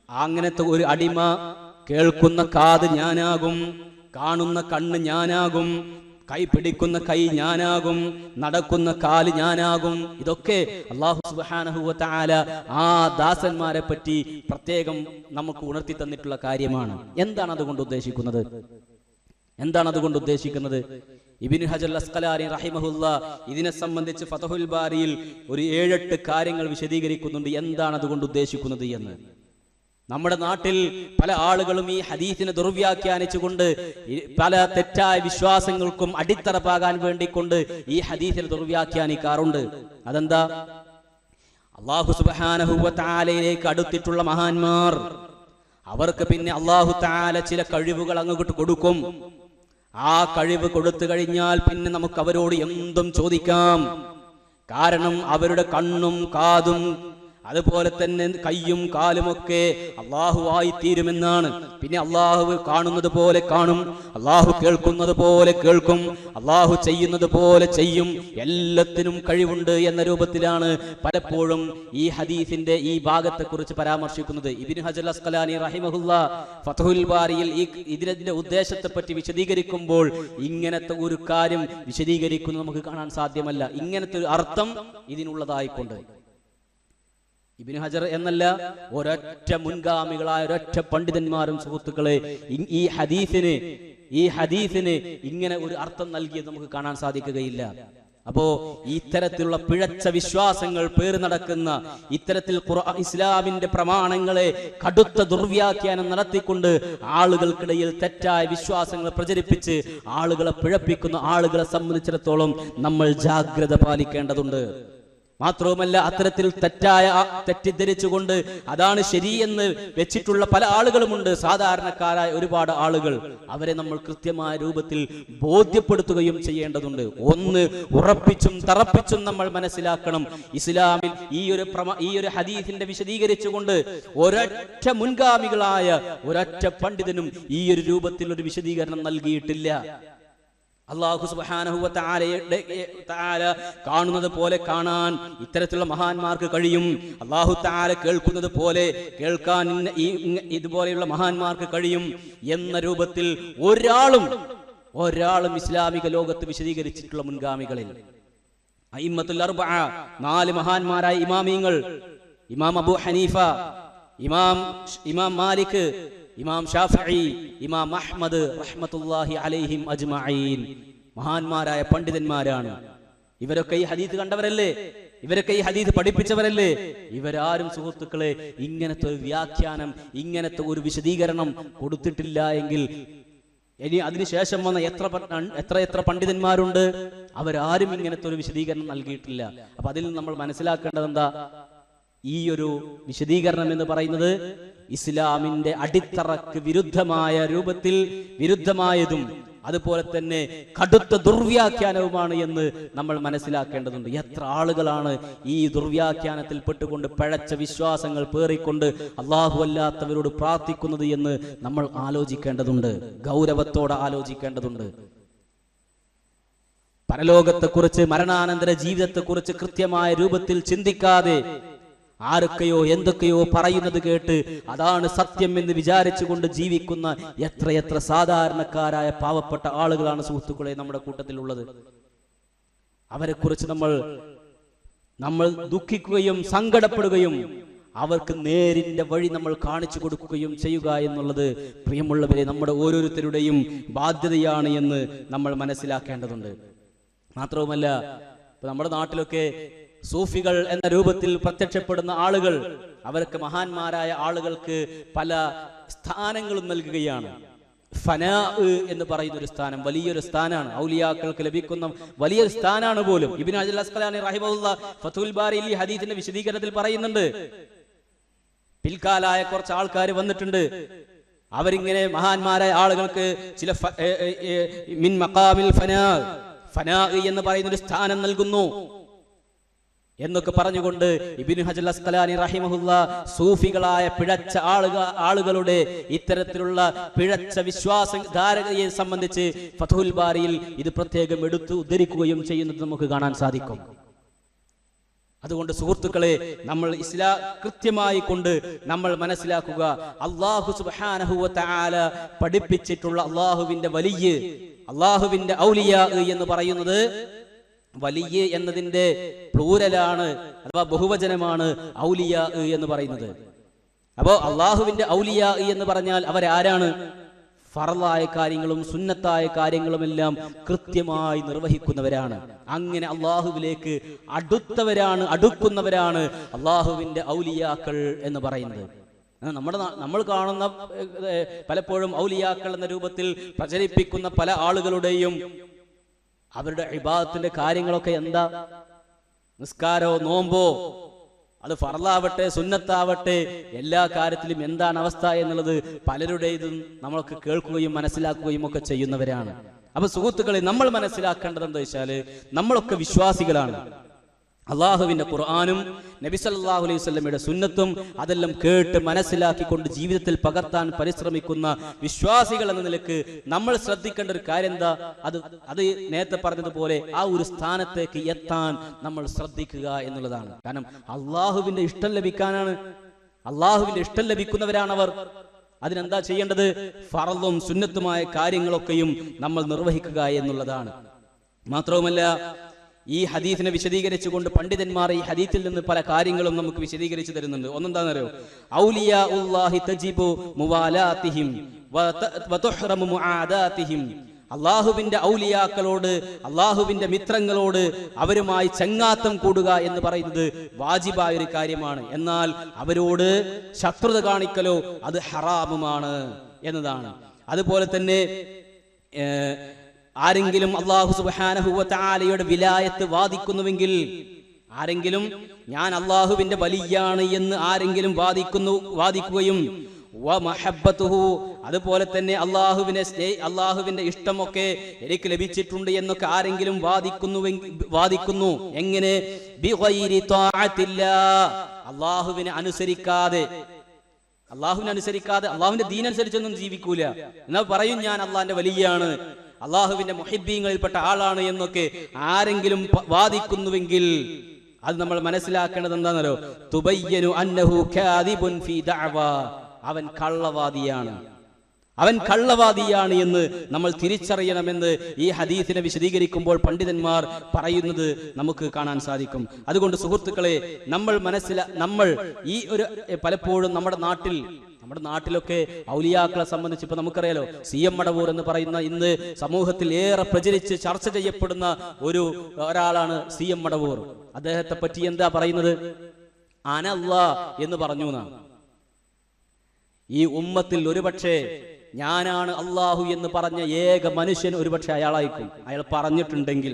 അങ്ങനത്തെ ഒരു അടിമ കേൾക്കുന്ന കാത് ഞാനാകും, കാണുന്ന കണ്ണ് ഞാനാകും, കൈ പിടിക്കുന്ന കൈ ഞാനാകും, നടക്കുന്ന കാല് ഞാനാകും. ഇതൊക്കെ അല്ലാഹു സുബ്ഹാനഹു വ തആല ആ ദാസന്മാരെ പറ്റി പ്രത്യേകം നമുക്ക് ഉണർത്തി തന്നിട്ടുള്ള കാര്യമാണ്. എന്താണ് അതുകൊണ്ട് ഉദ്ദേശിക്കുന്നത്? എന്താണ് അതുകൊണ്ട് ഉദ്ദേശിക്കുന്നത്? ഇബ്നു ഹജർ അസ്ഖലാനി റഹിമഹുല്ലാ ഇതിനെ സംബന്ധിച്ച് ഫതഹുൽ ബാരിയിൽ ഒരു 7-8 കാര്യങ്ങൾ വിശദീകരിക്കുന്നുണ്ട് എന്താണ് അതുകൊണ്ട് ഉദ്ദേശിക്കുന്നത് എന്ന്. നമ്മുടെ നാട്ടിൽ പല ആളുകളും ഈ ഹദീസിനെ ദുർവ്യാഖ്യാനിച്ചുകൊണ്ട് പല തെറ്റായ വിശ്വാസങ്ങൾക്കും അടിത്തറ പാകാൻ വേണ്ടിക്കൊണ്ട് ഈ ഹദീസിനെ ദുർവ്യാഖ്യാനിക്കാറുണ്ട്. അതെന്താ? അല്ലാഹു സുബ്ഹാനഹു വ തആലയിലേക്ക് അടുത്തിട്ടുള്ള മഹാന്മാർ അവർക്ക് പിന്നെ അല്ലാഹു തആല ചില കഴിവുകൾ അങ്ങോട്ട് കൊടുക്കും. ആ കഴിവ് കൊടുത്തു കഴിഞ്ഞാൽ പിന്നെ നമുക്ക് അവരോട് എന്തും ചോദിക്കാം. കാരണം അവരുടെ കണ്ണും കാതും അതുപോലെ തന്നെ കയ്യും കാലുമൊക്കെ അള്ളാഹു ആയി തീരുമെന്നാണ്. പിന്നെ അള്ളാഹു കാണുന്നത് പോലെ കാണും, അള്ളാഹു കേൾക്കുന്നത് പോലെ കേൾക്കും, അള്ളാഹു ചെയ്യുന്നത് പോലെ ചെയ്യും, എല്ലാത്തിനും കഴിവുണ്ട് എന്ന രൂപത്തിലാണ് പലപ്പോഴും ഈ ഹദീസിന്റെ ഈ ഭാഗത്തെ കുറിച്ച് പരാമർശിക്കുന്നത്. ഇബ്നു ഹജർ അസ്ഖലാനി റഹിമഹുല്ലാ ഫതഹുൽ ബാരിയിൽ ഇതിന്റെ ഉദ്ദേശത്തെ പറ്റി വിശദീകരിക്കുമ്പോൾ ഇങ്ങനത്തെ ഒരു കാര്യം വിശദീകരിക്കുന്നത് നമുക്ക് കാണാൻ സാധ്യമല്ല. ഇങ്ങനത്തെ ഒരു അർത്ഥം ഇതിനുള്ളതായിക്കൊണ്ട് ഇബ്നു ഹജർ എന്നല്ല, ഒരൊറ്റ മുൻഗാമികളായ ഒരൊറ്റ പണ്ഡിതന്മാരും സുഹൃത്തുക്കളെ ഈ ഹദീസിന് ഇങ്ങനെ ഒരു അർത്ഥം നൽകിയത് നമുക്ക് കാണാൻ സാധിക്കുകയില്ല. അപ്പോ ഇത്തരത്തിലുള്ള പിഴച്ച വിശ്വാസങ്ങൾ പേര് നടക്കുന്ന ഇത്തരത്തിൽ ഇസ്ലാമിന്റെ പ്രമാണങ്ങളെ കടുത്ത ദുർവ്യാഖ്യാനം നടത്തിക്കൊണ്ട് ആളുകൾക്കിടയിൽ തെറ്റായ വിശ്വാസങ്ങൾ പ്രചരിപ്പിച്ച് ആളുകളെ പിഴപ്പിക്കുന്ന ആളുകളെ സംബന്ധിച്ചിടത്തോളം നമ്മൾ ജാഗ്രത പാലിക്കേണ്ടതുണ്ട്. മാത്രവുമല്ല, അത്തരത്തിൽ തെറ്റിദ്ധരിച്ചുകൊണ്ട് അതാണ് ശരിയെന്ന് വെച്ചിട്ടുള്ള പല ആളുകളുമുണ്ട്. സാധാരണക്കാരായ ഒരുപാട് ആളുകൾ, അവരെ നമ്മൾ കൃത്യമായ രൂപത്തിൽ ബോധ്യപ്പെടുത്തുകയും ചെയ്യേണ്ടതുണ്ട്. ഒന്ന്, ഉറപ്പിച്ചും തറപ്പിച്ചും നമ്മൾ മനസ്സിലാക്കണം, ഇസ്ലാമിൽ ഈ ഒരു ഹദീസിന്റെ വിശദീകരിച്ചുകൊണ്ട് ഒരൊറ്റ മുൻഗാമികളായ ഒരൊറ്റ പണ്ഡിതനും ഈ ഒരു രൂപത്തിൽ ഒരു വിശദീകരണം നൽകിയിട്ടില്ല. അല്ലാഹു സുബ്ഹാനഹു വ തആല കാണുന്നത് പോലെ കാണാൻ ഇത്തരത്തിലുള്ള മഹാന്മാർക്ക് കഴിയും. അല്ലാഹു തആല കേൾക്കുന്നത് പോലെ കേൾക്കാൻ ഇതുപോലെയുള്ള മഹാന്മാർക്ക് കഴിയും എന്ന രൂപത്തിൽ ഒരാളും ഇസ്ലാമിക ലോകത്ത് വിശദീകരിച്ചിട്ടുള്ള മുൻഗാമികളിൽ അഇമ്മത്തുൽ അർബഅ 4 മഹാന്മാരായ ഇമാമിങ്ങൾ, ഇമാം അബൂ ഹനീഫ, ഇമാം മാലിക്, ഇമാം ഷാഫിഈ, ഇമാം അഹ്മദ് റഹ്മത്തുള്ളാഹി അലൈഹിം അജ്മഈൻ മഹാന്മാരായ പണ്ഡിതന്മാരാണ്. ഇവരൊക്കെ ഈ ഹദീസ് കണ്ടവരല്ലേ? ഇവരൊക്കെ ഈ ഹദീസ് പഠിപ്പിച്ചവരല്ലേ? ഇവരാരും സുഹൃത്തുക്കളെ ഇങ്ങനത്തെ ഒരു വ്യാഖ്യാനം, ഇങ്ങനത്തെ ഒരു വിശദീകരണം കൊടുത്തിട്ടില്ല എങ്കിൽ ഇനി അതിനുശേഷം വന്ന എത്ര പണ്ഡിതന്മാരുണ്ട്, അവരാരും ഇങ്ങനത്തെ ഒരു വിശദീകരണം നൽകിയിട്ടില്ല. അപ്പൊ അതിൽ നമ്മൾ മനസ്സിലാക്കേണ്ടത് എന്താ? ഈ ഒരു വിശദീകരണം എന്ന് പറയുന്നത് ഇസ്ലാമിന്റെ അടിത്തറക്ക് വിരുദ്ധമായ രൂപത്തിൽ വിരുദ്ധമായതും അതുപോലെ തന്നെ കടുത്ത ദുർവ്യാഖ്യാനവുമാണ് എന്ന് നമ്മൾ മനസ്സിലാക്കേണ്ടതുണ്ട്. എത്ര ആളുകളാണ് ഈ ദുർവ്യാഖ്യാനത്തിൽ പെട്ടുകൊണ്ട് പഴച്ച വിശ്വാസങ്ങൾ പേറിക്കൊണ്ട് അള്ളാഹു അല്ലാത്തവരോട് പ്രാർത്ഥിക്കുന്നത് എന്ന് നമ്മൾ ആലോചിക്കേണ്ടതുണ്ട്, ഗൗരവത്തോടെ ആലോചിക്കേണ്ടതുണ്ട്. പരലോകത്തെക്കുറിച്ച്, മരണാനന്തര ജീവിതത്തെക്കുറിച്ച് കൃത്യമായ രൂപത്തിൽ ചിന്തിക്കാതെ ആരൊക്കെയോ എന്തൊക്കെയോ പറയുന്നത് കേട്ട് അതാണ് സത്യം എന്ന് വിചാരിച്ചുകൊണ്ട് ജീവിക്കുന്ന എത്രയെത്ര സാധാരണക്കാരായ പാവപ്പെട്ട ആളുകളാണ് സുഹൃത്തുക്കളെ നമ്മുടെ കൂട്ടത്തിലുള്ളത്. അവരെക്കുറിച്ച് നമ്മൾ ദുഃഖിക്കുകയും സങ്കടപ്പെടുകയും അവർക്ക് നേരിന്റെ വഴി നമ്മൾ കാണിച്ചു കൊടുക്കുകയും ചെയ്യുക എന്നുള്ളത് പ്രിയമുള്ളവരെ നമ്മുടെ ഓരോരുത്തരുടെയും ബാധ്യതയാണ് എന്ന് നമ്മൾ മനസ്സിലാക്കേണ്ടതുണ്ട്. മാത്രവുമല്ല, നമ്മുടെ നാട്ടിലൊക്കെ സൂഫികൾ എന്ന രൂപത്തിൽ പ്രത്യക്ഷപ്പെടുന്ന ആളുകൾ, അവർക്ക് മഹാന്മാരായ ആളുകൾക്ക് പല സ്ഥാനങ്ങളും നൽകുകയാണ്. ഫനാ എന്ന് പറയുന്ന ഒരു സ്ഥാനം വലിയൊരു സ്ഥാനമാണ്, ഔലിയാക്കൾക്ക് ലഭിക്കുന്ന വലിയൊരു സ്ഥാനമാണ് പോലും. ഇബ്നു ഹജർ അസ്ഖലാനി റഹിമഹുല്ലാ ഫതുൽ ബാരിയിൽ ഈ ഹദീസിന്റെ വിശദീകരണത്തിൽ പറയുന്നുണ്ട്, പിൽക്കാലായ കുറച്ച് ആൾക്കാർ വന്നിട്ടുണ്ട്, അവരിങ്ങനെ മഹാന്മാരായ ആളുകൾക്ക് ചില മിൻ മഖാമിൽ ഫനാ എന്ന് പറയുന്ന ഒരു സ്ഥാനം നൽകുന്നു എന്നൊക്കെ പറഞ്ഞുകൊണ്ട് ഇബ്നു ഹജർ അസ്ഖലാനി റഹിമഹുല്ലാ സൂഫികളായ പിഴച്ച ആളുകളുടെ ഇത്തരത്തിലുള്ള പിഴച്ച വിശ്വാസധാരകയെ സംബന്ധിച്ച് ഫതുൽ ബാരിയിൽ ഇത് പ്രത്യേകം എടുത്തു ഉദ്ധരിക്കുകയും ചെയ്യുന്നത് നമുക്ക് കാണാൻ സാധിക്കും. അതുകൊണ്ട് സുഹൃത്തുക്കളെ, നമ്മൾ ഇസ്ലാം കൃത്യമായി കൊണ്ട് നമ്മൾ മനസ്സിലാക്കുക, അല്ലാഹു സുബ്ഹാനഹു വ തആല പഠിപ്പിച്ചിട്ടുള്ള അല്ലാഹുവിന്റെ വലിയ, അല്ലാഹുവിന്റെ ഔലിയാ എന്ന് പറയുന്നത്, വലിയ എന്നതിന്റെ പ്ലൂരലാണ് അഥവാ ബഹുവചനമാണ് ഔലിയാ എന്ന് പറയുന്നത്. അപ്പോ അള്ളാഹുവിന്റെ ഔലിയാ എന്ന് പറഞ്ഞാൽ അവരാരാണ്? ഫർളായ കാര്യങ്ങളും സുന്നത്തായ കാര്യങ്ങളുമെല്ലാം കൃത്യമായി നിർവഹിക്കുന്നവരാണ്. അങ്ങനെ അള്ളാഹുവിലേക്ക് അടുക്കുന്നവരാണ് അള്ളാഹുവിന്റെ ഔലിയാക്കൾ എന്ന് പറയുന്നത്. നമ്മൾ കാണുന്ന പലപ്പോഴും ഔലിയാക്കൾ എന്ന രൂപത്തിൽ പ്രചരിപ്പിക്കുന്ന പല ആളുകളുടെയും അവരുടെ ഇബാദത്തിന്റെ കാര്യങ്ങളൊക്കെ എന്താ? നിസ്കാരോ നോമ്പോ, അത് ഫർളാവട്ടെ സുന്നത്താവട്ടെ, എല്ലാ കാര്യത്തിലും എന്താണ് അവസ്ഥ എന്നുള്ളത് പലരുടേതും നമ്മളൊക്കെ കേൾക്കുകയും മനസ്സിലാക്കുകയും ഒക്കെ ചെയ്യുന്നവരാണ്. അപ്പൊ സുഹൃത്തുക്കളെ, നമ്മൾ മനസ്സിലാക്കേണ്ടത് എന്താ വെച്ചാല്, നമ്മളൊക്കെ വിശ്വാസികളാണ്. അള്ളാഹുവിന്റെ ഖുർആനും നബി സല്ലല്ലാഹു അലൈഹി വസല്ലമയുടെ സുന്നത്തും അതെല്ലാം കേട്ട് മനസ്സിലാക്കിക്കൊണ്ട് ജീവിതത്തിൽ പകർത്താൻ പരിശ്രമിക്കുന്ന വിശ്വാസികൾ എന്ന നിലക്ക് നമ്മൾ ശ്രദ്ധിക്കേണ്ട ഒരു കാര്യം എന്താ? അത് നേരത്തെ പറഞ്ഞതുപോലെ ആ ഒരു സ്ഥാനത്തേക്ക് എത്താൻ നമ്മൾ ശ്രദ്ധിക്കുക എന്നുള്ളതാണ്. കാരണം അള്ളാഹുവിന്റെ ഇഷ്ടം ലഭിക്കാനാണ്, അള്ളാഹുവിന്റെ ഇഷ്ടം ലഭിക്കുന്നവരാണവർ. അതിനെന്താ ചെയ്യേണ്ടത്? ഫർളും സുന്നത്തുമായ കാര്യങ്ങളൊക്കെയും നമ്മൾ നിർവഹിക്കുക എന്നുള്ളതാണ്. മാത്രവുമല്ല, ഈ ഹദീസിനെ വിശദീകരിച്ചുകൊണ്ട് പണ്ഡിതന്മാർ ഈ ഹദീസിൽ നിന്ന് പല കാര്യങ്ങളും നമുക്ക് വിശദീകരിച്ചു തരുന്നുണ്ട്. ഒന്നെന്താണെന്നറിയോ? ഔലിയാഉല്ലാഹി തജിബു മുവാലാതിഹിം വതുഹ്റമു മുആദാതിഹിം. അള്ളാഹുവിന്റെ ഔലിയാക്കളോട്, അള്ളാഹുവിന്റെ മിത്രങ്ങളോട് അവരുമായി ചങ്ങാത്തം കൂടുക എന്ന് പറയുന്നത് വാജിബായ ഒരു കാര്യമാണ്. എന്നാൽ അവരോട് ശത്രുത കാണിക്കലോ അത് ഹറാമുമാണ് എന്നതാണ്. അതുപോലെ തന്നെ ആരെങ്കിലും അല്ലാഹു സുബ്ഹാനഹു വ തആലയുടെ വിലായത്ത് വാദിക്കുന്നുവെങ്കിൽ, ആരെങ്കിലും ഞാൻ അള്ളാഹുവിന്റെ വലിയാണ് എന്ന് ആരെങ്കിലും വാദിക്കുകയും വമഹബ്ബതുഹു, അതുപോലെ തന്നെ അള്ളാഹുവിന്റെ ഇഷ്ടമൊക്കെ എനിക്ക് ലഭിച്ചിട്ടുണ്ട് എന്നൊക്കെ ആരെങ്കിലും വാദിക്കുന്നു എങ്ങനെ? ബിഗൈരി ത്വാഅത്തില്ലാഹ്, അള്ളാഹുവിനെ അനുസരിക്കാതെ അള്ളാഹുവിന്റെ ദീനനുസരിച്ചൊന്നും ജീവിക്കൂല. എന്നാൽ പറയും ഞാൻ അള്ളാഹിന്റെ വലിയാണ്, അള്ളാഹുവിന്റെ മുഹിബ്ബീങ്ങളിൽപ്പെട്ട ആളാണ് എന്നൊക്കെ ആരെങ്കിലും വാദിക്കുന്നുവെങ്കിൽ അത് നമ്മൾ മനസ്സിലാക്കേണ്ടത് എന്താണെന്നല്ലോ? തുബയ്യനു അന്നഹു കാദിബുൻ ഫീ ദഅവ, അവൻ കള്ളവാദിയാണ് എന്ന് നമ്മൾ തിരിച്ചറിയണമെന്ന് ഈ ഹദീസിനെ വിശദീകരിക്കുമ്പോൾ പണ്ഡിതന്മാർ പറയുന്നത് നമുക്ക് കാണാൻ സാധിക്കും. അതുകൊണ്ട് സുഹൃത്തുക്കളെ, നമ്മൾ ഈ ഒരു പലപ്പോഴും നമ്മുടെ നാട്ടിലൊക്കെ ഔലിയാക്കളെ സംബന്ധിച്ച് ഇപ്പൊ നമുക്കറിയാലോ, CM മടവൂർ എന്ന് പറയുന്ന ഇന്ന് സമൂഹത്തിൽ ഏറെ പ്രചരിച്ച് ചർച്ച ചെയ്യപ്പെടുന്ന ഒരാളാണ് CM മടവൂർ. അദ്ദേഹത്തെ പറ്റി എന്താ പറയുന്നത്? അനല്ലാ എന്ന് പറഞ്ഞു എന്നാണ്. ഈ ഉമ്മത്തിൽ ഒരുപക്ഷെ ഞാനാണ് അള്ളാഹു എന്ന് പറഞ്ഞ ഏക മനുഷ്യൻ ഒരുപക്ഷെ അയാളായിരിക്കും. അയാൾ പറഞ്ഞിട്ടുണ്ടെങ്കിൽ,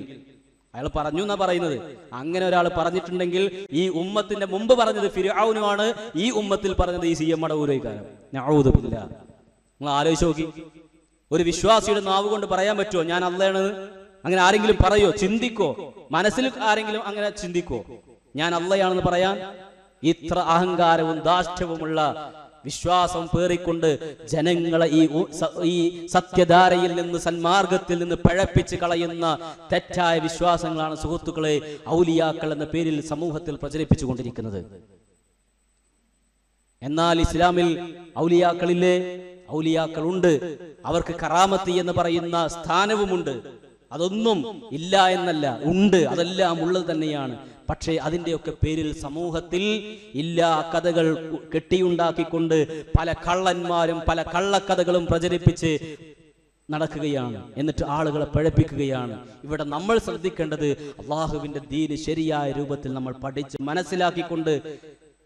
അയാൾ പറഞ്ഞു എന്നാ പറയുന്നത്. അങ്ങനെ ഒരാൾ പറഞ്ഞിട്ടുണ്ടെങ്കിൽ ഈ ഉമ്മത്തിന്റെ മുമ്പ് പറഞ്ഞത് ഫിർഔനുമാണ്, ഈ ഉമ്മത്തിൽ പറഞ്ഞത് ഈ CM മടവൂരേക്കാരം. നഊദു ബില്ലാഹ്. നിങ്ങൾ ആലോചിച്ച് നോക്കി, ഒരു വിശ്വാസിയുടെ നാവ് കൊണ്ട് പറയാൻ പറ്റുമോ ഞാൻ അള്ളയാണെന്ന്? അങ്ങനെ ആരെങ്കിലും പറയോ? ചിന്തിക്കോ? മനസ്സിൽ ആരെങ്കിലും അങ്ങനെ ചിന്തിക്കോ ഞാൻ അള്ളയാണെന്ന് പറയാൻ? ഇത്ര അഹങ്കാരവും ധാർഷ്ട്യവുമുള്ള വിശ്വാസം പേറിക്കൊണ്ട് ജനങ്ങളെ ഈ സത്യധാരയിൽ നിന്ന്, സന്മാർഗത്തിൽ നിന്ന് പഴപ്പിച്ച് കളയുന്ന തെറ്റായ വിശ്വാസങ്ങളാണ് സുഹൃത്തുക്കളെ ഔലിയാക്കൾ എന്ന പേരിൽ സമൂഹത്തിൽ പ്രചരിപ്പിച്ചുകൊണ്ടിരിക്കുന്നത്. എന്നാൽ ഇസ്ലാമിൽ ഔലിയാക്കളില്ലേ? ഔലിയാക്കളുണ്ട്. അവർക്ക് കറാമത്ത് എന്ന് പറയുന്ന സ്ഥാനവുമുണ്ട്. അതൊന്നും ഇല്ല എന്നല്ല, ഉണ്ട്. അതെല്ലാം ഉള്ളത് തന്നെയാണ്. പക്ഷേ അതിൻ്റെയൊക്കെ പേരിൽ സമൂഹത്തിൽ ഇല്ലാ കഥകൾ കെട്ടിയുണ്ടാക്കിക്കൊണ്ട് പല കള്ളന്മാരും പല കള്ളക്കഥകളും പ്രചരിപ്പിച്ച് നടക്കുകയാണ്. എന്നിട്ട് ആളുകളെ പഴപ്പിക്കുകയാണ്. ഇവിടെ നമ്മൾ ശ്രദ്ധിക്കേണ്ടത് അള്ളാഹുവിന്റെ ദീന് ശരിയായ രൂപത്തിൽ നമ്മൾ പഠിച്ച് മനസ്സിലാക്കിക്കൊണ്ട്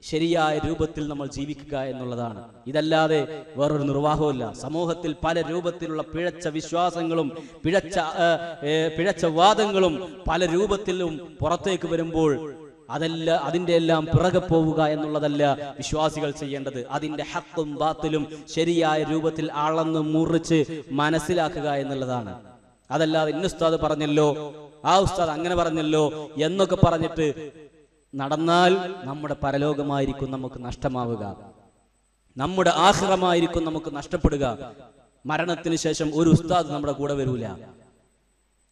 ശരിയായ രൂപത്തിൽ നമ്മൾ ജീവിക്കുക എന്നുള്ളതാണ്. ഇതല്ലാതെ വേറൊരു നിർവാഹവുമില്ല. സമൂഹത്തിൽ പല രൂപത്തിലുള്ള പിഴച്ച വിശ്വാസങ്ങളും പിഴച്ച വാദങ്ങളും പല രൂപത്തിലും പുറത്തേക്ക് വരുമ്പോൾ അതിന്റെ എല്ലാം പിറകെ പോവുക എന്നുള്ളതല്ല വിശ്വാസികൾ ചെയ്യേണ്ടത്. അതിന്റെ ഹക്കും ബാത്തിലും ശരിയായ രൂപത്തിൽ അളന്ന് മുറിച്ച് മനസ്സിലാക്കുക എന്നുള്ളതാണ്. അതല്ലാതെ ഇന്ന ഉസ്താദ് പറഞ്ഞല്ലോ, ആ ഉസ്താദ് അങ്ങനെ പറഞ്ഞല്ലോ എന്നൊക്കെ പറഞ്ഞിട്ട് നടന്നാൽ നമ്മുടെ പരലോകമായിരിക്കും നമുക്ക് നഷ്ടമാവുക, നമ്മുടെ ആഖിറമായിരിക്കും നമുക്ക് നഷ്ടപ്പെടുക. മരണത്തിന് ശേഷം ഒരു ഉസ്താദ് നമ്മുടെ കൂടെ വരൂല,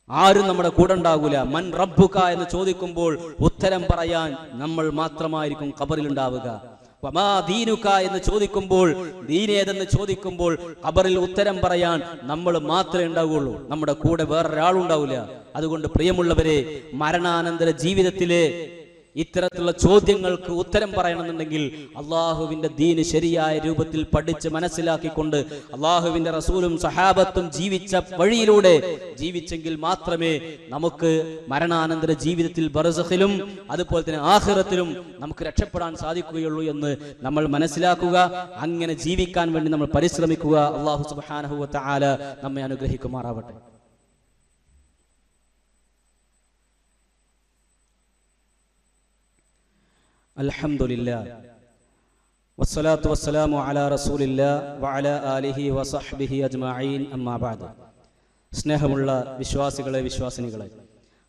ആരും നമ്മുടെ കൂടെ ഉണ്ടാകൂല. മൻ റബ്ബുക എന്ന് ചോദിക്കുമ്പോൾ ഉത്തരം പറയാൻ നമ്മൾ മാത്രമായിരിക്കും ഖബറിൽ ഉണ്ടാവുക. വമാ ദീനുക എന്ന് ചോദിക്കുമ്പോൾ, ദീനേതെന്ന് ചോദിക്കുമ്പോൾ ഖബറിൽ ഉത്തരം പറയാൻ നമ്മൾ മാത്രമേ ഉണ്ടാവുകയുള്ളൂ, നമ്മുടെ കൂടെ വേറൊരാളുണ്ടാവില്ല. അതുകൊണ്ട് പ്രിയമുള്ളവരെ, മരണാനന്തര ജീവിതത്തിലെ ഇത്തരത്തിലുള്ള ചോദ്യങ്ങൾക്ക് ഉത്തരം പറയണമെന്നുണ്ടെങ്കിൽ അള്ളാഹുവിന്റെ ദീന് ശരിയായ രൂപത്തിൽ പഠിച്ച് മനസ്സിലാക്കിക്കൊണ്ട് അള്ളാഹുവിന്റെ റസൂലും സഹാബത്തും ജീവിച്ച വഴിയിലൂടെ ജീവിച്ചെങ്കിൽ മാത്രമേ നമുക്ക് മരണാനന്തര ജീവിതത്തിൽ ബർസഖിലും അതുപോലെ തന്നെ ആഖിറത്തിലും നമുക്ക് രക്ഷപ്പെടാൻ സാധിക്കുകയുള്ളൂ എന്ന് നമ്മൾ മനസ്സിലാക്കുക. അങ്ങനെ ജീവിക്കാൻ വേണ്ടി നമ്മൾ പരിശ്രമിക്കുക. അള്ളാഹു സുബ്ഹാനഹു വ തആല നമ്മെ അനുഗ്രഹിക്കുമാറാവട്ടെ. അൽഹംദുലില്ലാഹ് വസ്സലാത്തു വസ്സലാമു അലാ റസൂലില്ലാഹ് വഅലാ ആലിഹി വസഹ്ബിഹി അജ്മഈൻ. അമ്മാ ബഅദ്. സ്നേഹമുള്ള വിശ്വാസികളെ, വിശ്വാസിനികളെ,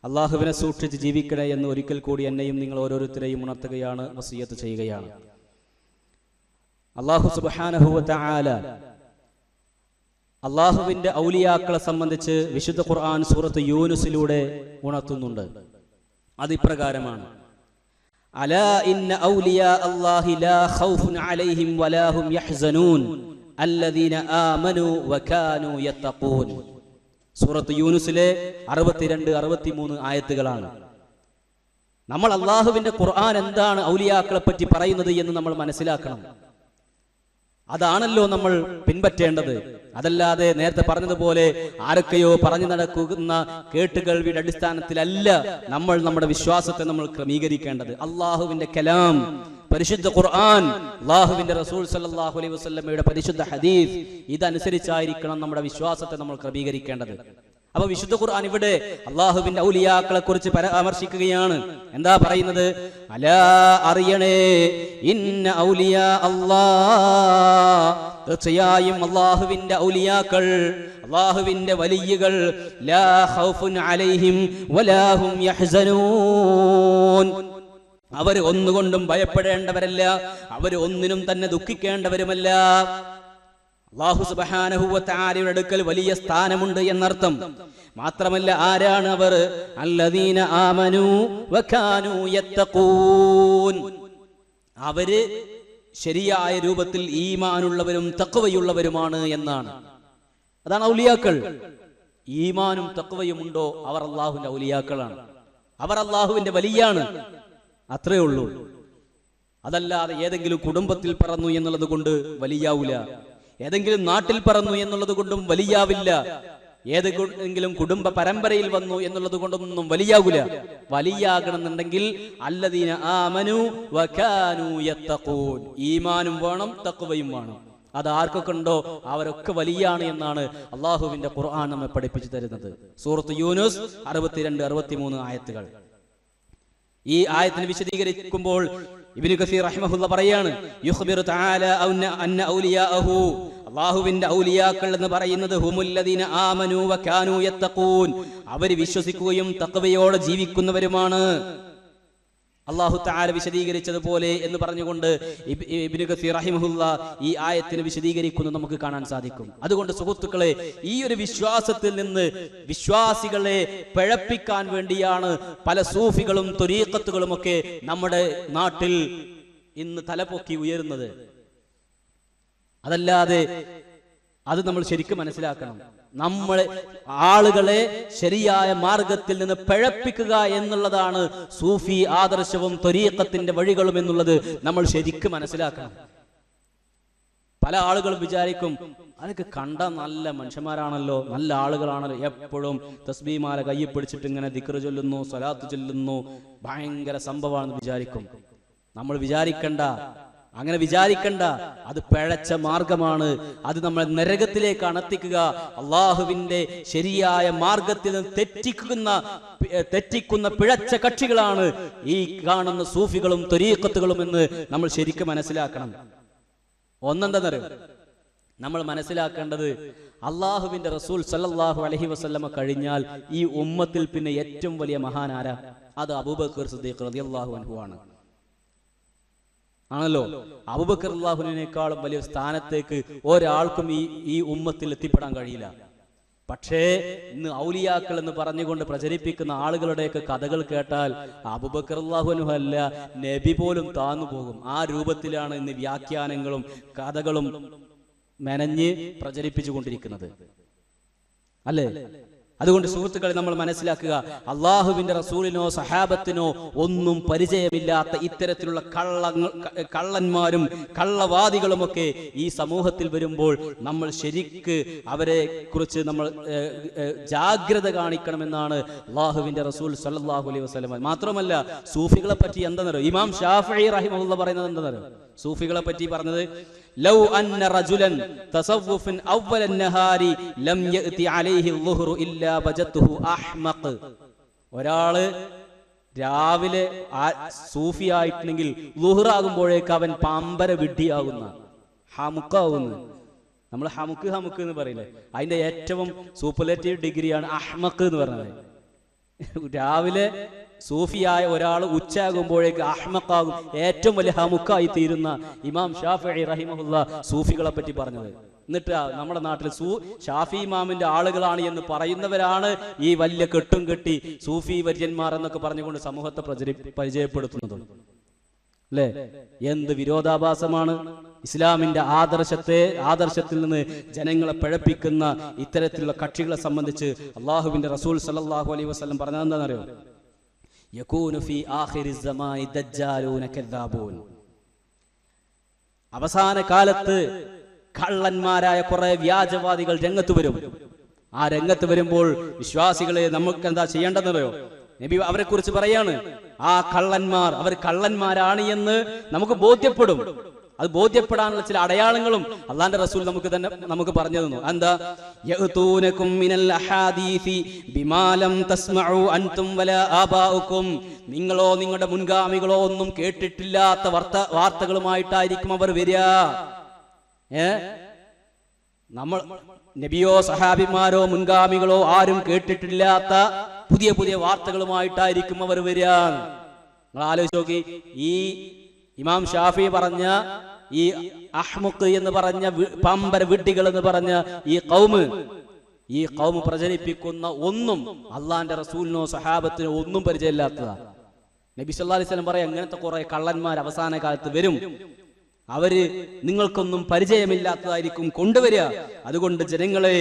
അള്ളാഹുവിനെ സൂക്ഷിച്ച് ജീവിക്കണേ എന്ന് ഒരിക്കൽ കൂടി എന്നെയും നിങ്ങൾ ഓരോരുത്തരെയും ഉണർത്തുകയാണ്, വസിയ്യത്ത് ചെയ്യുകയാണ്. അല്ലാഹു സുബ്ഹാനഹു വ തആല അള്ളാഹുവിന്റെ ഔലിയാക്കളെ സംബന്ധിച്ച് വിശുദ്ധ ഖുർആൻ സൂറത്ത് യൂനുസിലൂടെ ഉണർത്തുന്നുണ്ട്. അതിപ്രകാരമാണ്: അലാ ഇന്ന ഔലിയാ അല്ലാഹി ലാ ഖൗഫുൻ അലൈഹിം വലാ ഹും യഹ്സനൂൻ അല്ലദീന ആമനൂ വകാനൂ യത്തഖൂൻ. സൂറത്ത് യൂനുസിലെ 62, 63 ആയത്തുകളാണ്. നമ്മൾ അള്ളാഹുവിന്റെ ഖുർആൻ എന്താണ് ഔലിയാക്കളെ പറ്റി പറയുന്നത് എന്ന് നമ്മൾ മനസ്സിലാക്കണം. അതാണല്ലോ നമ്മൾ പിൻപറ്റേണ്ടത്. അതല്ലാതെ നേരത്തെ പറഞ്ഞതുപോലെ ആരൊക്കെയോ പറഞ്ഞു നടക്കുന്ന കേട്ടുകേൾവിയുടെ അടിസ്ഥാനത്തിലല്ല നമ്മൾ നമ്മുടെ വിശ്വാസത്തെ നമ്മൾ ക്രമീകരിക്കേണ്ടത്. അള്ളാഹുവിന്റെ കലാം, പരിശുദ്ധ ഖുർആൻ, അള്ളാഹുവിന്റെ റസൂൽ സല്ലല്ലാഹു അലൈഹി വസല്ലമയുടെ പരിശുദ്ധ ഹദീസ്, ഇതനുസരിച്ചായിരിക്കണം നമ്മുടെ വിശ്വാസത്തെ നമ്മൾ ക്രമീകരിക്കേണ്ടത്. അപ്പൊ വിശുദ്ധ ഖുർആൻ ഇവിടെ അള്ളാഹുവിന്റെ ഔലിയാക്കളെ കുറിച്ച് പരാമർശിക്കുകയാണ്. എന്താ പറയുന്നത്? അലാ അറിയണേ, ഇന്ന ഔലിയാ അല്ലാഹ്, തീർച്ചയായും അള്ളാഹുവിന്റെ ഔലിയാക്കൾ, അള്ളാഹുവിന്റെ വലിയകൾ, ലാ ഖൗഫുൻ അലൈഹിം വലാ ഹും യഹ്സനൂൻ, അവർ ഒന്നുകൊണ്ടും ഭയപ്പെടേണ്ടവരല്ല, അവർ ഒന്നിനും തന്നെ ദുഃഖിക്കേണ്ടവരുമല്ല. അല്ലാഹു സുബ്ഹാനഹു വ തആലയുടെ അടുക്കൽ വലിയ സ്ഥാനമുണ്ട് എന്നർത്ഥം. മാത്രമല്ല, ആരാണ് അവർ? അല്ലദീന ആമനൂ വകാനൂ യത്തഖൂൻ, അവര് ശരിയായ രൂപത്തിൽ ഈമാനുള്ളവരും തഖ്വയുള്ളവരുമാണ് എന്നാണ്. അതാണ് ഔലിയാക്കൾ. ഈമാനും തഖ്വയും ഉണ്ടോ, അവർ അള്ളാഹുവിന്റെ ഔലിയാക്കളാണ്, അവർ അള്ളാഹുവിന്റെ വലിയാണ്. അത്രേ ഉള്ളൂ. അതല്ലാതെ ഏതെങ്കിലും കുടുംബത്തിൽ പറന്നു എന്നുള്ളത് കൊണ്ട് വലിയാവൂല, ഏതെങ്കിലും നാട്ടിൽ പറന്നു എന്നുള്ളത് കൊണ്ടും വലിയാവില്ല, ഏതെങ്കിലും കുടുംബ പരമ്പരയിൽ വന്നു എന്നുള്ളത് കൊണ്ടൊന്നും വലിയാകൂല. വലിയാകണമെന്നുണ്ടെങ്കിൽ അല്ലദീന ആമനൂ വകാനൂ യത്തഖൂൻ, ഈമാനും വേണം തഖ്വയും വേണം. അത് ആർക്കൊക്കെ ഉണ്ടോ അവരൊക്കെ വലിയാണ് എന്നാണ് അള്ളാഹുവിന്റെ ഖുർആൻ നമ്മെ പഠിപ്പിച്ചു തരുന്നത്. സൂറത്ത് യൂനുസ് 62, 63 ആയത്തുകൾ. ഈ ആയത്തിനെ വിശദീകരിക്കുമ്പോൾ ഇബ്നു കസീർ റഹിമഹുല്ലാഹ് പറയാണ്, യുഖ്ബിറു തആല അന്ന ഔലിയാഅഹു, അല്ലാഹുവിന്റെ ഔലിയാക്കൾ എന്ന് പറയുന്നത് ഹുമുല്ലദീന ആമനൂ വകാനൂ യത്തഖൂൻ, അവർ വിശ്വസിക്കുകയും തഖ്വയോടെ ജീവിക്കുന്നവരുമാണ്. അല്ലാഹു തആല വിശദീകരിച്ചതുപോലെ എന്ന് പറഞ്ഞുകൊണ്ട് ഇബ്നു കസീർ റഹിമഹുല്ലാഹ് ഈ ആയത്തിനെ വിശദീകരിക്കുന്നത് നമുക്ക് കാണാൻ സാധിക്കും. അതുകൊണ്ട് സുഹൃത്തുക്കളെ, ഈ ഒരു വിശ്വാസത്തിൽ നിന്ന് വിശ്വാസികളെ പിഴപ്പിക്കാൻ വേണ്ടിയാണ് പല സൂഫികളും ത്വരീഖത്തുകളും ഒക്കെ നമ്മുടെ നാട്ടിൽ ഇന്ന് തലപൊക്കി ഉയരുന്നത്. അതല്ലാതെ അത് നമ്മൾ ശരിക്കും മനസ്സിലാക്കണം. നമ്മളെ ആളുകളെ ശരിയായ മാർഗത്തിൽ നിന്ന് പിഴപ്പിക്കുക എന്നുള്ളതാണ് സൂഫി ആദർശവും ത്വരീഖത്തിന്റെ വഴികളും എന്നുള്ളത് നമ്മൾ ശരിക്കും മനസ്സിലാക്കണം. പല ആളുകളും വിചാരിക്കും, അതൊക്കെ കണ്ട നല്ല മനുഷ്യന്മാരാണല്ലോ, നല്ല ആളുകളാണല്ലോ, എപ്പോഴും തസ്ബീഹ് കയ്യിൽ പിടിച്ചിട്ട് ഇങ്ങനെ ദിക്ർ ചൊല്ലുന്നു, സ്വലാത്ത് ചൊല്ലുന്നു, ഭയങ്കര സംഭവമാണെന്ന് വിചാരിക്കും. നമ്മൾ അങ്ങനെ വിചാരിക്കണ്ട. അത് പിഴച്ച മാർഗമാണ്. അത് നമ്മളെ നരകത്തിലേക്ക് അണത്തിക്കുക. അള്ളാഹുവിന്റെ ശരിയായ മാർഗത്തിൽ നിന്ന് തെറ്റിക്കുന്ന പിഴച്ച കക്ഷികളാണ് ഈ കാണുന്ന സൂഫികളും ത്വരീഖത്തുകളും എന്ന് നമ്മൾ ശരിക്കും മനസ്സിലാക്കണം. ഒന്നെന്താണെന്നറിയോ, നമ്മൾ മനസ്സിലാക്കേണ്ടത് അള്ളാഹുവിന്റെ റസൂൽ സല്ലല്ലാഹു അലൈഹി വസല്ലമ കഴിഞ്ഞാൽ ഈ ഉമ്മത്തിൽ പിന്നെ ഏറ്റവും വലിയ മഹാനാരാ? അത് അബൂബക്കർ സിദ്ദീഖ് റളിയല്ലാഹു അൻഹു ആണ്. ആണല്ലോ. അബൂബക്കർ റളിയല്ലാഹുവിനേക്കാളും വലിയ സ്ഥാനത്തേക്ക് ഒരാൾക്കും ഈ ഉമ്മത്തിൽ എത്തിപ്പെടാൻ കഴിയില്ല. പക്ഷേ ഇന്ന് ഔലിയാക്കൾ എന്ന് പറഞ്ഞുകൊണ്ട് പ്രചരിപ്പിക്കുന്ന ആളുകളുടെയൊക്കെ കഥകൾ കേട്ടാൽ അബൂബക്കർ റളിയല്ലാഹു അൻഹു അല്ല, നബി പോലും താന്നു പോകും. ആ രൂപത്തിലാണ് ഇന്ന് വ്യാഖ്യാനങ്ങളും കഥകളും മെനഞ്ഞ് പ്രചരിപ്പിച്ചു കൊണ്ടിരിക്കുന്നത്, അല്ലേ? അതുകൊണ്ട് സുഹൃത്തുക്കളെ, നമ്മൾ മനസ്സിലാക്കുക, അള്ളാഹുവിന്റെ റസൂലിനോ സഹാബത്തിനോ ഒന്നും പരിചയമില്ലാത്ത ഇത്തരത്തിലുള്ള കള്ളന്മാരും കള്ളവാദികളുമൊക്കെ ഈ സമൂഹത്തിൽ വരുമ്പോൾ നമ്മൾ ശരിക്ക് അവരെ കുറിച്ച് നമ്മൾ ജാഗ്രത കാണിക്കണമെന്നാണ് അള്ളാഹുവിന്റെ റസൂൽ സല്ലല്ലാഹു അലൈഹി വസല്ലം. മാത്രമല്ല, സൂഫികളെ പറ്റി എന്താണെന്നറിയോ? ഇമാം ഷാഫിഈ റഹിമഹുല്ലാഹ് പറയുന്നത് എന്താണെന്നറിയോ? സൂഫികളെ പറ്റി പറഞ്ഞത്, ലൗ അന്ന റജുലൻ തസവ്വുഫൻ അവ്വല അന്നഹാരി ലം യഅതി അലൈഹി അൽളുഹ്റു ഇല്ലാ ബജത്തുഹു അഹ്മഖ്. ഒരാള് രാവിലെ സൂഫി ആയിട്ടുണ്ടെങ്കിൽ ളുഹ്റാകുമ്പോഴേക്ക് അവൻ പമ്പര വിഡ്ഢിയാകുന്ന, ഹമുക്കാവുന്നു. നമ്മൾ ഹമുക്ക് എന്ന് പറയില്ലേ, അതിന്റെ ഏറ്റവും സൂപ്പർലേറ്റീവ് ഡിഗ്രിയാണ് അഹ്മഖ് എന്ന് പറഞ്ഞത്. രാവിലെ സൂഫിയായ ഒരാൾ ഉച്ചയാകുമ്പോഴേക്ക് അഹ്മഖാകും, ഏറ്റവും വലിയ ഹമുക്കായി തീരുന്ന ഇമാം ഷാഫിഈ റഹിമഹുല്ലാഹ് സൂഫികളെ പറ്റി പറഞ്ഞത്. എന്നിട്ട് നമ്മുടെ നാട്ടിൽ ഷാഫി ഇമാമിന്റെ ആളുകളാണ് എന്ന് പറയുന്നവരാണ് ഈ വലിയ കെട്ടും കെട്ടി സൂഫി വര്യന്മാർ എന്നൊക്കെ പറഞ്ഞുകൊണ്ട് സമൂഹത്തെ പരിചയപ്പെടുത്തുന്നതും, അല്ലേ? എന്ത് വിരോധാഭാസമാണ്! ഇസ്ലാമിന്റെ ആദർശത്തിൽ നിന്ന് ജനങ്ങളെ പിഴപ്പിക്കുന്ന ഇത്തരത്തിലുള്ള കക്ഷികളെ സംബന്ധിച്ച് അള്ളാഹുവിന്റെ റസൂൽ സല്ലല്ലാഹു അലൈഹി വസല്ലം പറഞ്ഞത് എന്താണെന്നറിയോ? യകൂനു ഫീ ആഖിരി സമാനി ദജ്ജാലൂന കദ്ദാബൂൻ. അവസാന കാലത്ത് കള്ളന്മാരായ കുറെ വ്യാജവാദികൾ രംഗത്ത് വരും. ആ രംഗത്ത് വരുമ്പോൾ വിശ്വാസികളെ നമുക്ക് എന്താ ചെയ്യേണ്ടതെന്നറിയോ? നബി അവരെ കുറിച്ച് പറയാണ്, ആ കള്ളന്മാർ അവർ കള്ളന്മാരാണ് എന്ന് നമുക്ക് ബോധ്യപ്പെടും. അത് ബോധ്യപ്പെടാനുള്ള ചില അടയാളങ്ങളും അള്ളാന്റെ റസൂൽ നമുക്ക് പറഞ്ഞു തന്നു. എന്താ? യഅതൂനകും മിനൽ അഹാദീസി ബിമാ ലം തസ്മഉ അൻതും വലാ ആബാഉകും. നിങ്ങളോ നിങ്ങളുടെ മുൻഗാമികളോ ഒന്നും കേട്ടിട്ടില്ലാത്ത വാർത്തകളുമായിട്ടായിരിക്കും അവർ വരിക. നമ്മൾ നബിയോ സഹാബിമാരോ മുൻഗാമികളോ ആരും കേട്ടിട്ടില്ലാത്ത പുതിയ പുതിയ വാർത്തകളുമായിട്ടായിരിക്കും അവർ വരിക. നിങ്ങൾ ആലോചിച്ച് നോക്കി, ഈ ഇമാം ഷാഫി പറഞ്ഞ ഈ അഹ്മുഖ് എന്ന് പറഞ്ഞ പമ്പര വിഡ്ഢികൾ എന്ന് പറഞ്ഞ ഈ ഖൗമ് പ്രചരിപ്പിക്കുന്ന ഒന്നും അള്ളാന്റെ റസൂലിനോ സഹാബത്തിനോ ഒന്നും പരിചയമില്ലാത്തതാ. നബി സല്ലല്ലാഹു അലൈഹി വസല്ലം പറയാം, അങ്ങനത്തെ കുറെ കള്ളന്മാർ അവസാന കാലത്ത് വരും, അവര് നിങ്ങൾക്കൊന്നും പരിചയമില്ലാത്തതായിരിക്കും കൊണ്ടുവരിക. അതുകൊണ്ട് ജനങ്ങളെ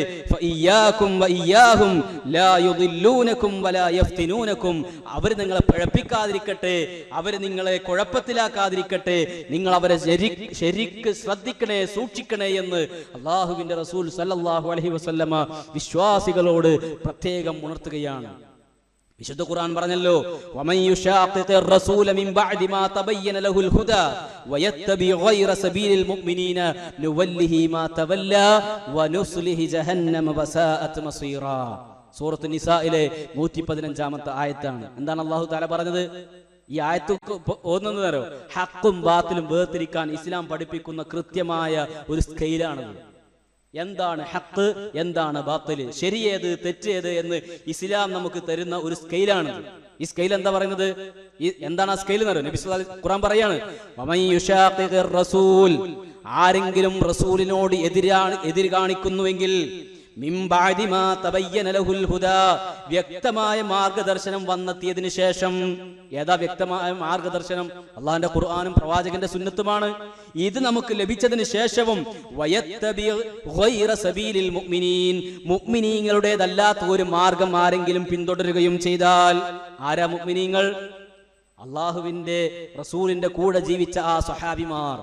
അവർ നിങ്ങളെ പിഴപ്പിക്കാതിരിക്കട്ടെ, അവര് നിങ്ങളെ കുഴപ്പത്തിലാക്കാതിരിക്കട്ടെ, നിങ്ങൾ അവരെ ശരിക്ക് ശ്രദ്ധിക്കണേ, സൂക്ഷിക്കണേ എന്ന് അള്ളാഹുവിന്റെ റസൂൽ സല്ലല്ലാഹു അലൈഹി വസല്ലമ വിശ്വാസികളോട് പ്രത്യേകം ഉണർത്തുകയാണ്. വിശുദ്ധ ഖുർആൻ പറഞ്ഞല്ലോ, വമൻ യുശാഖിഖിർ റസൂല മിൻ ബഅദി മാ തബയ്യന ലഹുൽ ഹുദാ വയത്തബി ഗൈറ സബീലിൽ മുഅ്മിനീന നുവല്ലിഹി മാ തവല്ലാ വനുസ്ലിഹി ജഹന്നമ വസാഅത് മസീറാ. സൂറത്തുൻ നിസായിലെ 115-ാമത്തെ ആയത്താണ്. എന്താണ് അല്ലാഹു തആല പറഞ്ഞത്? ഈ ആയത്ത് ഓതുന്നത് നേരം ഹക്കും ബാത്തിലും വേർതിരിക്കാൻ ഇസ്ലാം പഠിപ്പിക്കുന്ന കൃത്യമായ ഒരു സ്കെയിലാണത്. എന്താണ് ഹക്ക്, എന്താണ് ബാത്തിൽ, ശരിയേത് തെറ്റേത് എന്ന് ഇസ്ലാം നമുക്ക് തരുന്ന ഒരു സ്കെയിലാണിത്. ഈ സ്കെയിൽ എന്താ പറയുന്നത്? എന്താണ് ആ സ്കെയിൽ എന്ന് പറയുന്നത്? നബി സല്ലല്ലാഹു അലൈഹി വസല്ലം ഖുർആൻ പറയാണ്, വമൻ യുശാഖിഖിർ റസൂൽ, ആരെങ്കിലും റസൂലിനോട് എതിര് കാണിക്കുന്നുവെങ്കിൽ, മിൻ ബഅദി മാ തബയ്യന ലഹുൽ ഹുദാ, വ്യക്തമായ മാർഗദർശനം വന്നെത്തിയതിനു ശേഷം. ഏതാ വ്യക്തമായ മാർഗദർശനം? അള്ളാഹിന്റെ ഖുർആനും പ്രവാചകന്റെ സുന്നത്തുമാണ്. ഇത് നമുക്ക് ലഭിച്ചതിന് ശേഷവും വയത്തബി ഗൈറ സബീലിൽ മുഅ്മിനീൻ, മുഅ്മിനീങ്ങളുടേതല്ലാത്ത ഒരു മാർഗം ആരെങ്കിലും പിന്തുടരുകയും ചെയ്താൽ, ആരാ മുഅ്മിനീങ്ങൾ? അള്ളാഹുവിന്റെ റസൂലിന്റെ കൂടെ ജീവിച്ച ആ സ്വഹാബിമാർ,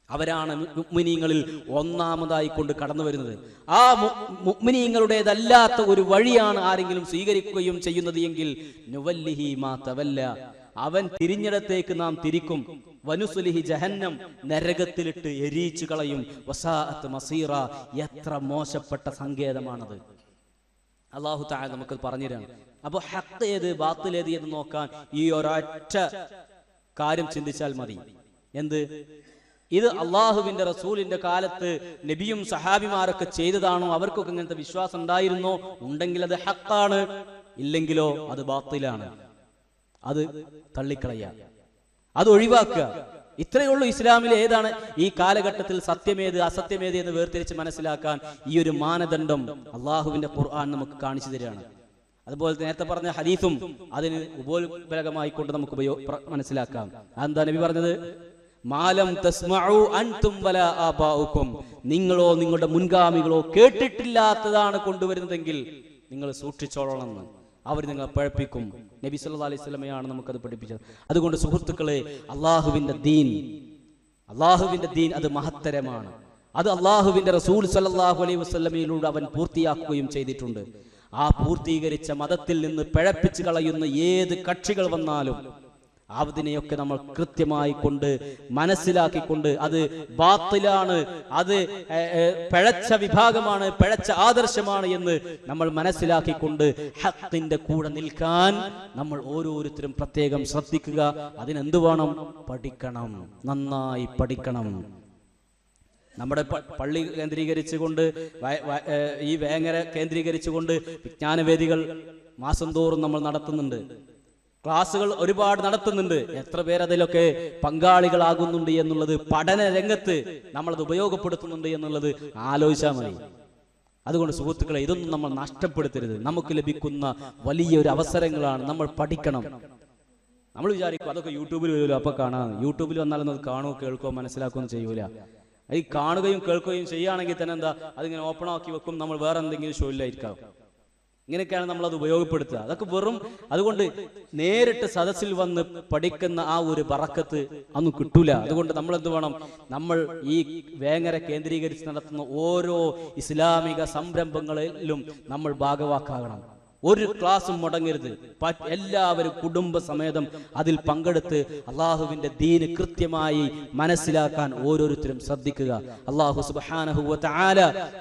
അവരാണ് മുഅ്മിനീങ്ങളിൽ ഒന്നാമതായി കൊണ്ട് കടന്നു വരുന്നത്. ആ മുഅ്മിനീങ്ങളുടേതല്ലാത്ത ഒരു വഴിയാണ് ആരെങ്കിലും സ്വീകരിക്കുകയും ചെയ്യുന്നത് എങ്കിൽ നുവല്ലിഹി മാ തവല്ല, അവൻ തിരിഞ്ഞിടത്തേക്ക് നാം തിരിക്കും. വനുസ്ലിഹി ജഹന്നം, നരകത്തിലിട്ട് എരിയിച്ചു കളയും. വസാഅത്ത് മസീറ, എത്ര മോശപ്പെട്ട സങ്കേതമാണത്. അല്ലാഹു തആല നമുക്ക് പറഞ്ഞു തരാണ്. അപ്പോൾ ഹഖ് ഏത് ബാത്തിൽ ഏത് എന്ന് നോക്കാൻ ഈ ഒരൊറ്റ കാര്യം ചിന്തിച്ചാൽ മതി. എന്ത്? ഇത് അള്ളാഹുവിന്റെ റസൂലിന്റെ കാലത്ത് നബിയും സഹാബിമാരൊക്കെ ചെയ്തതാണോ? അവർക്കൊക്കെ ഇങ്ങനത്തെ വിശ്വാസം ഉണ്ടായിരുന്നോ? ഉണ്ടെങ്കിൽ അത് ഹഖാണ്, ഇല്ലെങ്കിലോ അത് ബാത്തിലാണ്. അത് തള്ളിക്കളയുക, അത് ഒഴിവാക്കുക. ഇത്രയേ ഉള്ളൂ ഇസ്ലാമിൽ. ഏതാണ് ഈ കാലഘട്ടത്തിൽ സത്യമേത് അസത്യമേത് എന്ന് വേർതിരിച്ച് മനസ്സിലാക്കാൻ ഈ ഒരു മാനദണ്ഡം അള്ളാഹുവിന്റെ ഖുർആൻ നമുക്ക് കാണിച്ചു തരികയാണ്. അതുപോലെ നേരത്തെ പറഞ്ഞ ഹദീസും അതിന് ഉപോത്ബലകമായി കൊണ്ട് നമുക്ക് മനസ്സിലാക്കാം. എന്താ നബി പറഞ്ഞത്? മാലം തസ്മഉ അൻതും വലാ ആബാഉകും, നിങ്ങളോ നിങ്ങളുടെ മുൻഗാമികളോ കേട്ടിട്ടില്ലാത്തതാണ് കൊണ്ടുവരുന്നതെങ്കിൽ നിങ്ങൾ സൂക്ഷിച്ചോളണം എന്ന്. അവർ നിങ്ങളെ പഴപ്പിക്കും. നബി സല്ലല്ലാഹു അലൈഹി വസല്ലമയാണ് നമുക്കത് പഠിപ്പിച്ചത്. അതുകൊണ്ട് സുഹൃത്തുക്കളെ, അള്ളാഹുവിന്റെ ദീൻ അത് മഹത്തരമാണ്. അത് അള്ളാഹുവിന്റെ റസൂൽ സല്ലല്ലാഹു അലൈഹി വസല്ലമയിലൂടെ അവൻ പൂർത്തിയാക്കുകയും ചെയ്തിട്ടുണ്ട്. ആ പൂർത്തീകരിച്ച മതത്തിൽ നിന്ന് പിഴപ്പിച്ചു കളയുന്ന ഏത് കക്ഷികൾ വന്നാലും അതിനെയൊക്കെ നമ്മൾ കൃത്യമായി കൊണ്ട് മനസ്സിലാക്കിക്കൊണ്ട് അത് ബാത്തിലാണ്, അത് പിഴച്ച വിഭാഗമാണ്, പിഴച്ച ആദർശമാണ് എന്ന് നമ്മൾ മനസ്സിലാക്കിക്കൊണ്ട് ഹഖിന്റെ കൂടെ നിൽക്കാൻ നമ്മൾ ഓരോരുത്തരും പ്രത്യേകം ശ്രദ്ധിക്കുക. അതിനെന്ത് വേണം? പഠിക്കണം, നന്നായി പഠിക്കണം. നമ്മുടെ പള്ളി കേന്ദ്രീകരിച്ചുകൊണ്ട്, ഈ വേങ്ങര കേന്ദ്രീകരിച്ചുകൊണ്ട് വിജ്ഞാനവേദികൾ മാസം തോറും നമ്മൾ നടത്തുന്നുണ്ട്. ക്ലാസുകൾ ഒരുപാട് നടത്തുന്നുണ്ട്. എത്ര പേർ അതിലൊക്കെ പങ്കാളികളാകുന്നുണ്ട് എന്നുള്ളത്, പഠന രംഗത്ത് നമ്മളത് ഉപയോഗപ്പെടുത്തുന്നുണ്ട് എന്നുള്ളത് ആലോചിച്ചാൽ മതി. അതുകൊണ്ട് സുഹൃത്തുക്കളെ, ഇതൊന്നും നമ്മൾ നഷ്ടപ്പെടുത്തരുത്. നമുക്ക് ലഭിക്കുന്ന വലിയൊരു അവസരങ്ങളാണ്. നമ്മൾ പഠിക്കണം. നമ്മൾ വിചാരിക്കും അതൊക്കെ യൂട്യൂബിൽ വരുമല്ലോ, അപ്പൊ കാണാം. യൂട്യൂബിൽ വന്നാലൊന്നും അത് കാണുകയോ കേൾക്കുകയോ മനസ്സിലാക്കുകയൊന്നും ചെയ്യൂല. ഈ കാണുകയും കേൾക്കുകയും ചെയ്യുകയാണെങ്കിൽ തന്നെ എന്താ, അതിങ്ങനെ ഓപ്പൺ ആക്കി വെക്കും, നമ്മൾ വേറെ എന്തെങ്കിലും ഷോയിലായിരിക്കാം. ഇങ്ങനെയൊക്കെയാണ് നമ്മൾ അത് ഉപയോഗപ്പെടുത്തുക. അതൊക്കെ വെറും, അതുകൊണ്ട് നേരിട്ട് സദസ്സിൽ വന്ന് പഠിക്കുന്ന ആ ഒരു ബറക്കത്ത് അതൊന്നും കിട്ടൂല. അതുകൊണ്ട് നമ്മൾ എന്ത് വേണം? നമ്മൾ ഈ വേങ്ങര കേന്ദ്രീകരിച്ച് നടത്തുന്ന ഓരോ ഇസ്ലാമിക സംരംഭങ്ങളിലും നമ്മൾ ഭാഗവാക്കാകണം. ഒരു ക്ലാസും മുടങ്ങരുത്. എല്ലാവരും കുടുംബസമേതം അതിൽ പങ്കെടുത്ത് അള്ളാഹുവിന്റെ ദീന് കൃത്യമായി മനസ്സിലാക്കാൻ ഓരോരുത്തരും ശ്രദ്ധിക്കുക. അള്ളാഹു സുബ്ഹാനഹു വ തആല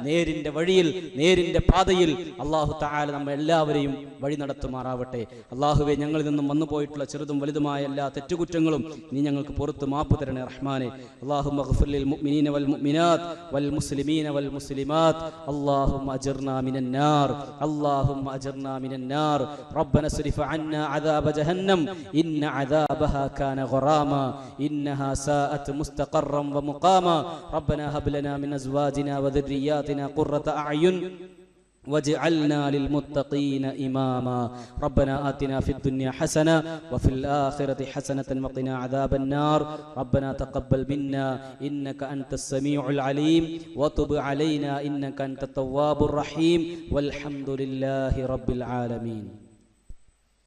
നേരിന്റെ വഴിയിൽ, നേരിന്റെ പാതയിൽ അള്ളാഹു തആല നമ്മെ എല്ലാവരെയും വഴി നടത്തുമാറാവട്ടെ. അള്ളാഹുവെ, ഞങ്ങളിൽ നിന്നും വന്നു പോയിട്ടുള്ള ചെറുതും വലുതുമായ എല്ലാ തെറ്റുകുറ്റങ്ങളും നീ ഞങ്ങൾക്ക് പുറത്ത് മാപ്പ് തരണേ റഹ്മാനെ. അല്ലാഹുമ്മ ഗ്ഫിർ ലിൽ മുഅ്മിനീന വൽ മുഅ്മിനാത്ത് വൽ മുസ്ലിമീന വൽ മുസ്ലിമാത്ത്. അല്ലാഹുമ്മ അജിർനാ മിനൻ നാർ, അല്ലാഹുമ്മ അജിർനാ من النار. ربنا اصرف عنا عذاب جهنم إن عذابها كان غراما إنها ساءت مستقرا ومقاما. ربنا هب لنا من أزواجنا وذرياتنا قرة أعين واجعلنا للمتقين إماما. ربنا آتنا في الدنيا حسنة وفي الآخرة حسنة وقنا عذاب النار. ربنا تقبل منا إنك أنت السميع العليم وتب علينا إنك أنت التواب الرحيم والحمد لله رب العالمين.